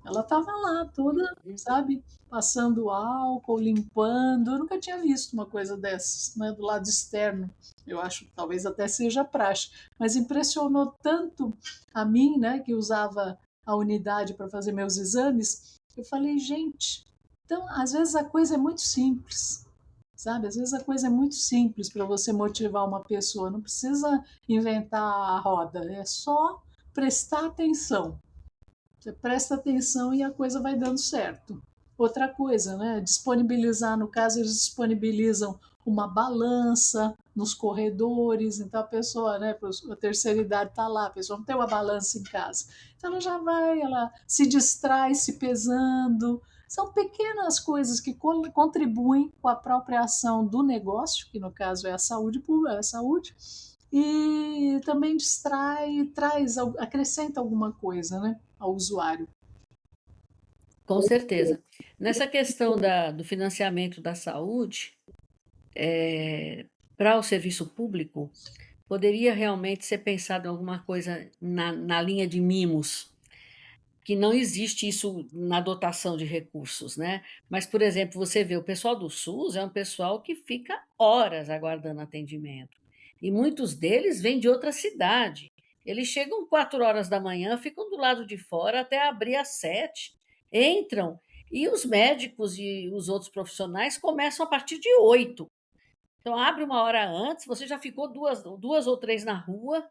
Ela estava lá toda, sabe, passando álcool, limpando. Eu nunca tinha visto uma coisa dessas, né, do lado externo. Eu acho que talvez até seja praxe, mas impressionou tanto a mim, né, que usava a unidade para fazer meus exames. Eu falei, gente, então às vezes a coisa é muito simples, sabe? Às vezes a coisa é muito simples para você motivar uma pessoa. Não precisa inventar a roda, é só prestar atenção. Você presta atenção e a coisa vai dando certo. Outra coisa, né? Disponibilizar, no caso, eles disponibilizam uma balança nos corredores, então a pessoa, né, a terceira idade está lá, a pessoa não tem uma balança em casa. Então ela já vai, ela se distrai se pesando. São pequenas coisas que contribuem com a própria ação do negócio, que no caso é a saúde pública, é a saúde, e também distrai, traz, acrescenta alguma coisa, né, ao usuário. Com certeza. Nessa questão do financiamento da saúde, para o serviço público, poderia realmente ser pensado em alguma coisa na linha de mimos, que não existe isso na dotação de recursos, né? Mas, por exemplo, você vê o pessoal do SUS é um pessoal que fica horas aguardando atendimento. E muitos deles vêm de outra cidade. Eles chegam 4 horas da manhã, ficam do lado de fora até abrir às 7, entram, e os médicos e os outros profissionais começam a partir de 8. Então, abre 1 hora antes, você já ficou duas ou três na rua.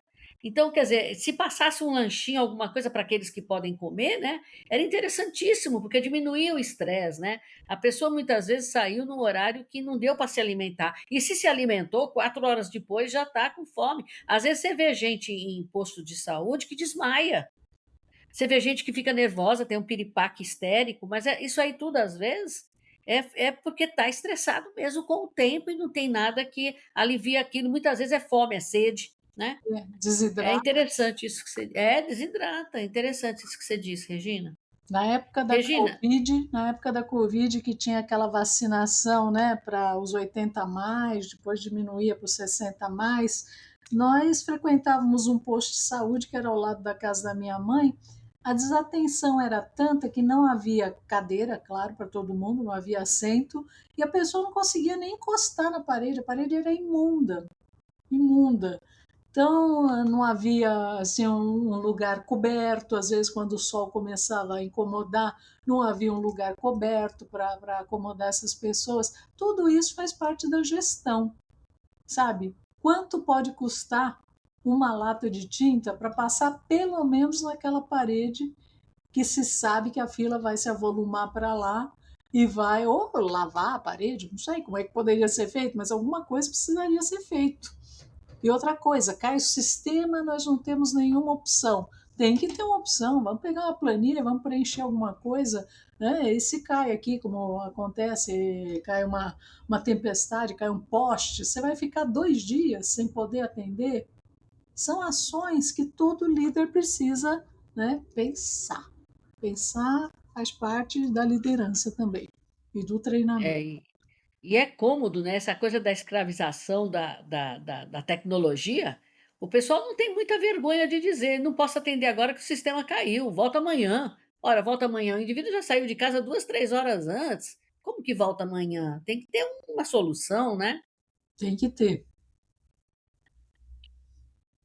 Então, quer dizer, se passasse um lanchinho, alguma coisa para aqueles que podem comer, né? Era interessantíssimo, porque diminuía o estresse, né? A pessoa muitas vezes saiu no horário que não deu para se alimentar. E se alimentou, 4 horas depois já está com fome. Às vezes você vê gente em posto de saúde que desmaia. Você vê gente que fica nervosa, tem um piripaque histérico, mas isso aí tudo, às vezes, é porque está estressado mesmo com o tempo e não tem nada que alivie aquilo. Muitas vezes é fome, é sede, né? É Desidrata. interessante isso que você. É, desidrata. É interessante isso que você disse, Regina. Regina, Na época da Covid, que tinha aquela vacinação, né, para os 80 a mais, depois diminuía para os 60 a mais, nós frequentávamos um posto de saúde que era ao lado da casa da minha mãe. A desatenção era tanta que não havia cadeira, claro, para todo mundo, não havia assento, e a pessoa não conseguia nem encostar na parede, a parede era imunda, imunda. Então, não havia assim um lugar coberto, às vezes quando o sol começava a incomodar, não havia um lugar coberto para acomodar essas pessoas. Tudo isso faz parte da gestão, sabe? Quanto pode custar uma lata de tinta para passar pelo menos naquela parede que se sabe que a fila vai se avolumar para lá e vai ou lavar a parede, não sei como é que poderia ser feito, mas alguma coisa precisaria ser feito. E outra coisa, cai o sistema, nós não temos nenhuma opção. Tem que ter uma opção, vamos pegar uma planilha, vamos preencher alguma coisa, né? E se cai aqui, como acontece, cai uma tempestade, cai um poste, você vai ficar 2 dias sem poder atender? São ações que todo líder precisa, né, pensar. Pensar faz parte da liderança também e do treinamento. É, e é cômodo, né? Essa coisa da escravização da tecnologia, o pessoal não tem muita vergonha de dizer, não posso atender agora que o sistema caiu, volta amanhã. Ora, volta amanhã. O indivíduo já saiu de casa 2, 3 horas antes. Como que volta amanhã? Tem que ter uma solução, né? Tem que ter.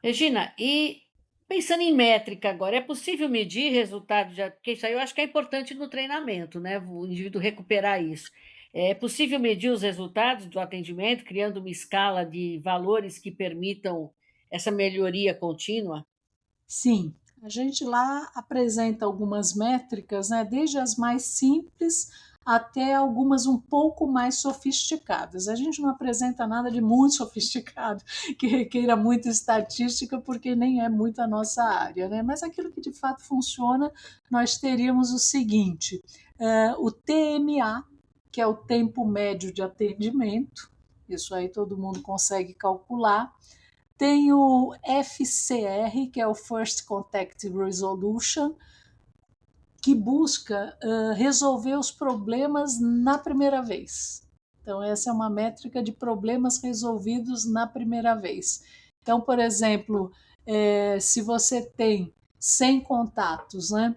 Regina, e pensando em métrica agora, é possível medir resultados? Porque isso aí eu acho que é importante no treinamento, né? O indivíduo recuperar isso. É possível medir os resultados do atendimento, criando uma escala de valores que permitam essa melhoria contínua? Sim, a gente lá apresenta algumas métricas, né, desde as mais simples até algumas um pouco mais sofisticadas. A gente não apresenta nada de muito sofisticado, que requeira muita estatística, porque nem é muito a nossa área, né? Mas aquilo que de fato funciona, nós teríamos o seguinte: o TMA, que é o tempo médio de atendimento, isso aí todo mundo consegue calcular. Tem o FCR, que é o First Contact Resolution, que busca resolver os problemas na primeira vez. Então, essa é uma métrica de problemas resolvidos na primeira vez. Então, por exemplo, se você tem 100 contatos, né?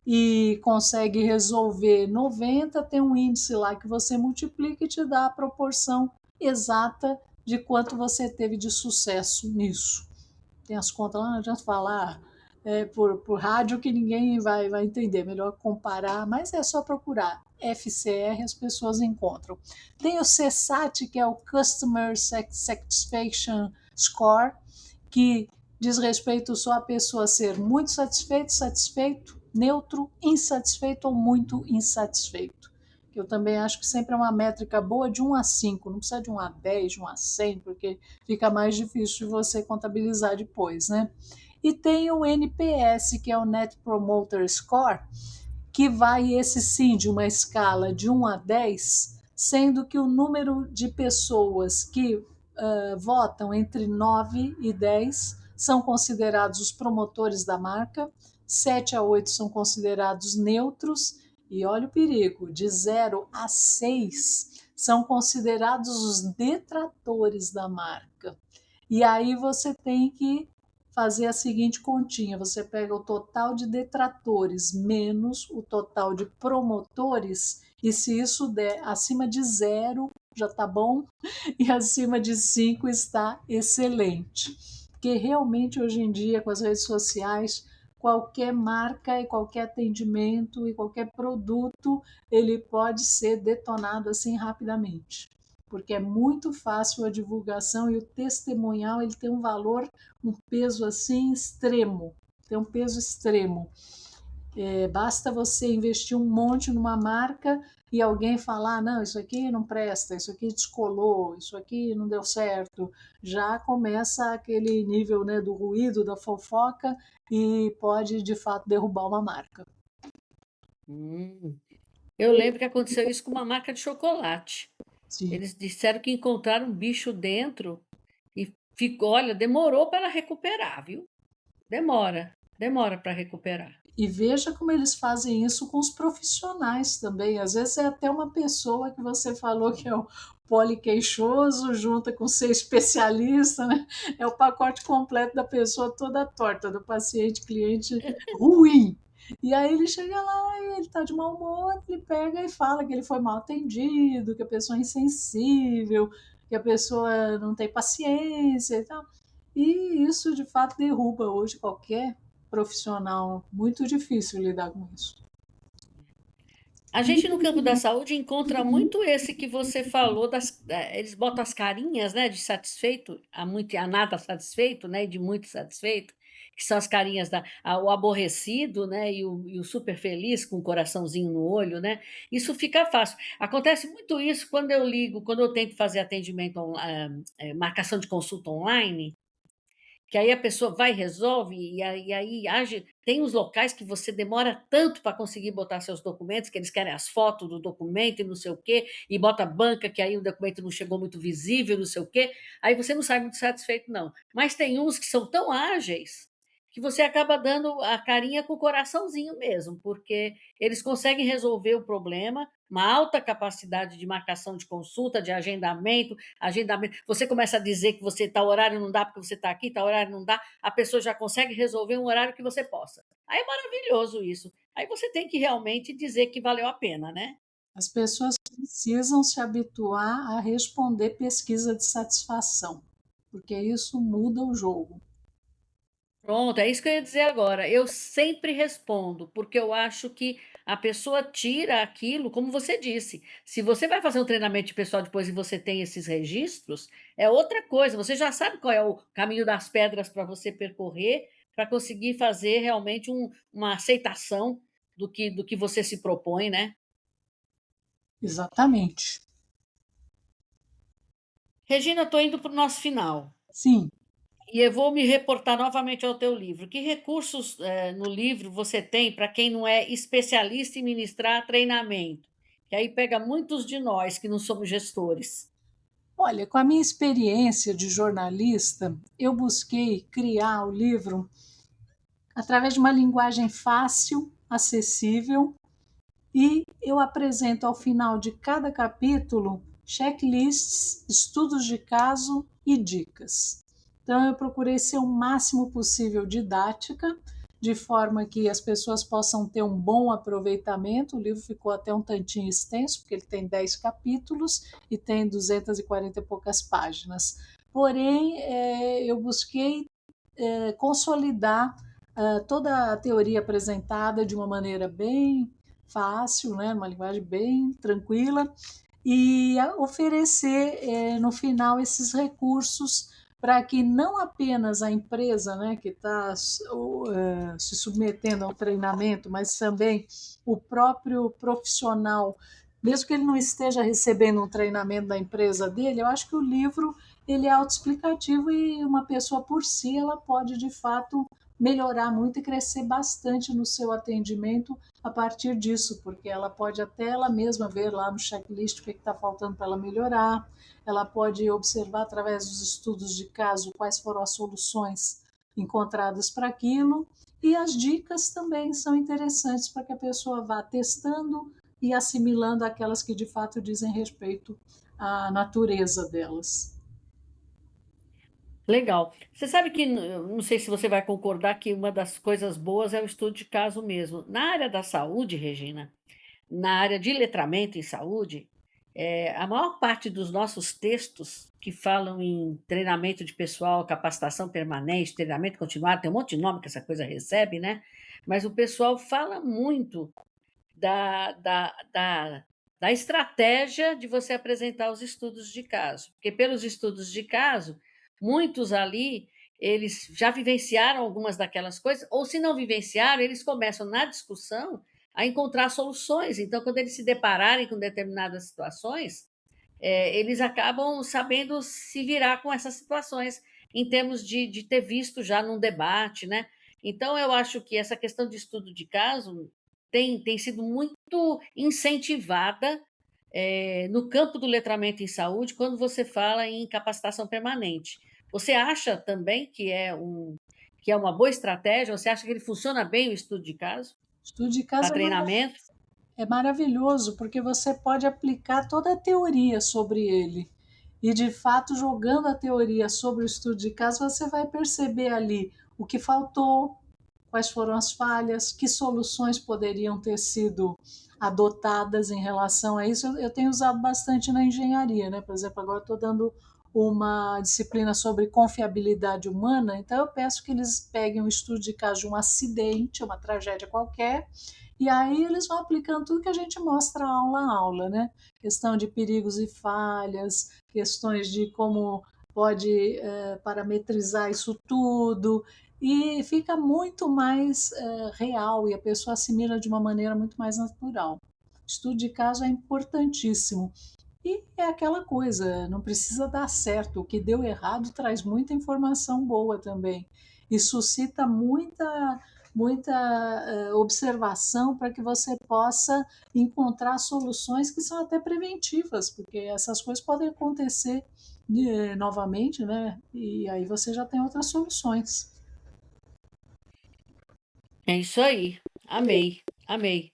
E consegue resolver 90, tem um índice lá que você multiplica e te dá a proporção exata de quanto você teve de sucesso nisso. Tem as contas lá, não adianta falar por rádio que ninguém vai entender, melhor comparar, mas é só procurar FCR, as pessoas encontram. Tem o CSAT, que é o Customer Satisfaction Score, que diz respeito só a pessoa ser muito satisfeito, satisfeito, neutro, insatisfeito ou muito insatisfeito. Que eu também acho que sempre é uma métrica boa de 1 a 5, não precisa de 1 a 10, de 1 a 100, porque fica mais difícil de você contabilizar depois, né? E tem o NPS, que é o Net Promoter Score, que vai, esse sim, de uma escala de 1 a 10, sendo que o número de pessoas que votam entre 9 e 10 são considerados os promotores da marca, 7 a 8 são considerados neutros, e olha o perigo, de 0 a 6 são considerados os detratores da marca. E aí você tem que fazer a seguinte continha: você pega o total de detratores menos o total de promotores, e se isso der acima de 0, já está bom, e acima de 5 está excelente. Porque realmente hoje em dia, com as redes sociais, qualquer marca e qualquer atendimento e qualquer produto, ele pode ser detonado assim rapidamente, porque é muito fácil a divulgação, e o testemunhal ele tem um valor, um peso assim extremo, tem um peso extremo. Basta você investir um monte numa marca e alguém falar, não, isso aqui não presta, isso aqui descolou, isso aqui não deu certo, já começa aquele nível, né, do ruído, da fofoca, e pode de fato derrubar uma marca. Hum. Eu lembro que aconteceu isso com uma marca de chocolate. Sim. Eles disseram que encontraram um bicho dentro e ficou, olha, demorou para recuperar, viu? Demora para recuperar. E veja como eles fazem isso com os profissionais também. Às vezes é até uma pessoa que você falou que é o poliqueixoso, junta com ser especialista, né? É o pacote completo da pessoa toda torta, do paciente, cliente ruim. E aí ele chega lá e ele tá de mau humor, ele pega e fala que ele foi mal atendido, que a pessoa é insensível, que a pessoa não tem paciência e tal. E isso de fato derruba hoje qualquer profissional, muito difícil lidar com isso. A gente no campo da saúde encontra muito esse que você falou, eles botam as carinhas, né, de satisfeito, a muito e a nada satisfeito, né, e de muito satisfeito, que são as carinhas o aborrecido, né, e o super feliz com o coraçãozinho no olho, né? Isso fica fácil. Acontece muito isso quando eu ligo, quando eu tento fazer atendimento, marcação de consulta online, que aí a pessoa vai, resolve, e aí age. Tem os locais que você demora tanto para conseguir botar seus documentos, que eles querem as fotos do documento e não sei o quê, e bota banca, que aí o documento não chegou muito visível, não sei o quê. Aí você não sai muito satisfeito, não. Mas tem uns que são tão ágeis que você acaba dando a carinha com o coraçãozinho mesmo, porque eles conseguem resolver o problema, uma alta capacidade de marcação de consulta, de agendamento. Você começa a dizer que você tá horário não dá porque você está aqui, tá horário não dá, a pessoa já consegue resolver um horário que você possa. Aí é maravilhoso isso. Aí você tem que realmente dizer que valeu a pena, né? As pessoas precisam se habituar a responder pesquisa de satisfação, porque isso muda o jogo. Pronto, é isso que eu ia dizer agora. Eu sempre respondo, porque eu acho que a pessoa tira aquilo, como você disse. Se você vai fazer um treinamento de pessoal depois e você tem esses registros, é outra coisa. Você já sabe qual é o caminho das pedras para você percorrer, para conseguir fazer realmente uma aceitação do que você se propõe, né? Exatamente. Regina, estou indo para o nosso final. Sim. E eu vou me reportar novamente ao teu livro. Que recursos no livro você tem para quem não é especialista em ministrar treinamento? Que aí pega muitos de nós que não somos gestores. Olha, com a minha experiência de jornalista, eu busquei criar o livro através de uma linguagem fácil, acessível, e eu apresento ao final de cada capítulo checklists, estudos de caso e dicas. Então, eu procurei ser o máximo possível didática, de forma que as pessoas possam ter um bom aproveitamento. O livro ficou até um tantinho extenso, porque ele tem 10 capítulos e tem 240 e poucas páginas. Porém, eu busquei consolidar toda a teoria apresentada de uma maneira bem fácil, né, uma linguagem bem tranquila, e oferecer no final esses recursos para que não apenas a empresa, né, que está se submetendo ao treinamento, mas também o próprio profissional, mesmo que ele não esteja recebendo um treinamento da empresa dele, eu acho que o livro ele é autoexplicativo e uma pessoa por si ela pode de fato melhorar muito e crescer bastante no seu atendimento a partir disso, porque ela pode até ela mesma ver lá no checklist o que está faltando para ela melhorar, ela pode observar através dos estudos de caso quais foram as soluções encontradas para aquilo, e as dicas também são interessantes para que a pessoa vá testando e assimilando aquelas que de fato dizem respeito à natureza delas. Legal. Você sabe que, eu não sei se você vai concordar, que uma das coisas boas é o estudo de caso mesmo. Na área da saúde, Regina, na área de letramento em saúde, a maior parte dos nossos textos que falam em treinamento de pessoal, capacitação permanente, treinamento continuado, tem um monte de nome que essa coisa recebe, né? Mas o pessoal fala muito da, da, da, da estratégia de você apresentar os estudos de caso. Porque pelos estudos de caso, muitos ali, eles já vivenciaram algumas daquelas coisas, ou se não vivenciaram, eles começam na discussão a encontrar soluções. Então, quando eles se depararem com determinadas situações, eles acabam sabendo se virar com essas situações, em termos de ter visto já num debate, né? Então, eu acho que essa questão de estudo de caso tem sido muito incentivada no campo do letramento em saúde, quando você fala em capacitação permanente. Você acha também que é uma boa estratégia? Você acha que ele funciona bem, o estudo de caso, Estudo de para caso treinamento? é maravilhoso, porque você pode aplicar toda a teoria sobre ele. E, de fato, jogando a teoria sobre o estudo de caso, você vai perceber ali o que faltou, quais foram as falhas, que soluções poderiam ter sido adotadas em relação a isso. Eu tenho usado bastante na engenharia, né? Por exemplo, agora estou dando uma disciplina sobre confiabilidade humana, então eu peço que eles peguem um estudo de caso de um acidente, uma tragédia qualquer, E aí eles vão aplicando tudo que a gente mostra aula a aula, né? Questão de perigos e falhas, questões de como pode parametrizar isso tudo, e fica muito mais real e a pessoa assimila de uma maneira muito mais natural. O estudo de caso é importantíssimo. E é aquela coisa, não precisa dar certo. O que deu errado traz muita informação boa também. E suscita muita observação para que você possa encontrar soluções que são até preventivas, porque essas coisas podem acontecer novamente, né? E aí você já tem outras soluções. É isso aí. Amei, amei.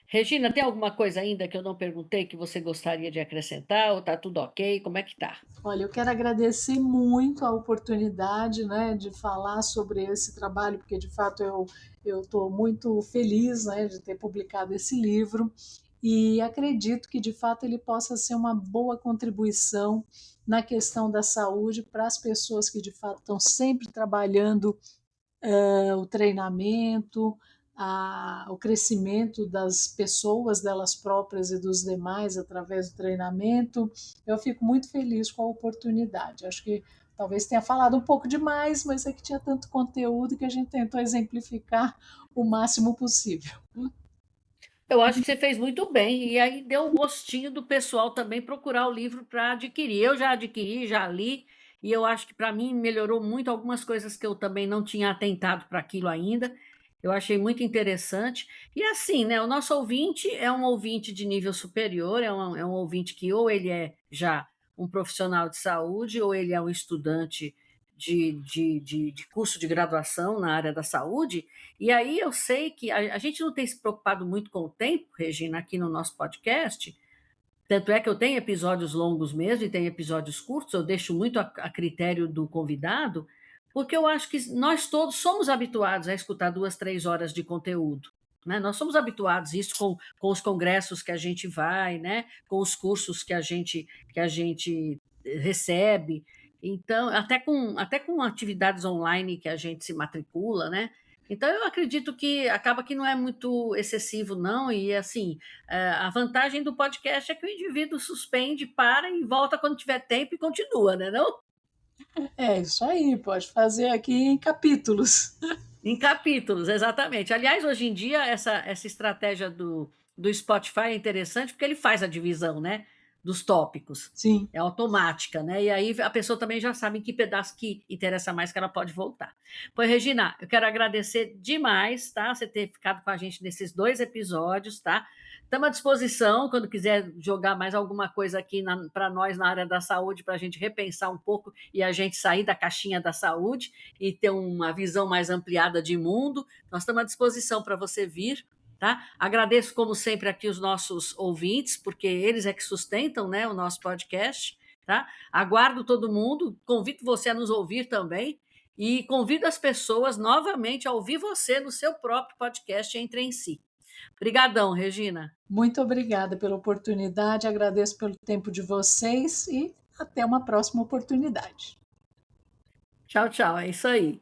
Regina, tem alguma coisa ainda que eu não perguntei que você gostaria de acrescentar? Ou tá tudo ok? Como é que tá? Olha, eu quero agradecer muito a oportunidade, né, de falar sobre esse trabalho, porque de fato eu estou muito feliz, né, de ter publicado esse livro e acredito que de fato ele possa ser uma boa contribuição na questão da saúde para as pessoas que de fato estão sempre trabalhando o treinamento, o crescimento das pessoas, delas próprias e dos demais através do treinamento. Eu fico muito feliz com a oportunidade. Acho que talvez tenha falado um pouco demais, mas é que tinha tanto conteúdo que a gente tentou exemplificar o máximo possível. Eu acho que você fez muito bem, e aí deu um gostinho do pessoal também procurar o livro para adquirir. Eu já adquiri, já li, e eu acho que para mim melhorou muito algumas coisas que eu também não tinha atentado para aquilo ainda. Eu achei muito interessante. E assim, né? O nosso ouvinte é um ouvinte de nível superior, é um ouvinte que ou ele é já um profissional de saúde, ou ele é um estudante de curso de graduação na área da saúde. E aí eu sei que a gente não tem se preocupado muito com o tempo, Regina, aqui no nosso podcast. Tanto é que eu tenho episódios longos mesmo e tenho episódios curtos, eu deixo muito a critério do convidado, porque eu acho que nós todos somos habituados a escutar 2, 3 horas de conteúdo. Né? Nós somos habituados a isso com os congressos que a gente vai, né? Com os cursos que a gente recebe. Então, até com atividades online que a gente se matricula, né? Então, eu acredito que acaba que não é muito excessivo, não, e assim, a vantagem do podcast é que o indivíduo suspende, para e volta quando tiver tempo e continua, né, não? É isso aí, pode fazer aqui em capítulos. Em capítulos, exatamente. Aliás, hoje em dia, essa estratégia do Spotify é interessante porque ele faz a divisão, né, dos tópicos. Sim, É automática, né? E aí a pessoa também já sabe em que pedaço que interessa mais que ela pode voltar. Pois, Regina, eu quero agradecer demais, tá? Você ter ficado com a gente nesses 2 episódios, tá? Estamos à disposição quando quiser jogar mais alguma coisa aqui para nós na área da saúde, para a gente repensar um pouco e a gente sair da caixinha da saúde e ter uma visão mais ampliada de mundo. Nós estamos à disposição para você vir. Tá? Agradeço, como sempre, aqui os nossos ouvintes, porque eles é que sustentam, né, o nosso podcast. Tá? Aguardo todo mundo, convido você a nos ouvir também e convido as pessoas novamente a ouvir você no seu próprio podcast Entre em Si. Obrigadão, Regina. muito obrigada pela oportunidade, agradeço pelo tempo de vocês e até uma próxima oportunidade. Tchau, tchau. É isso aí.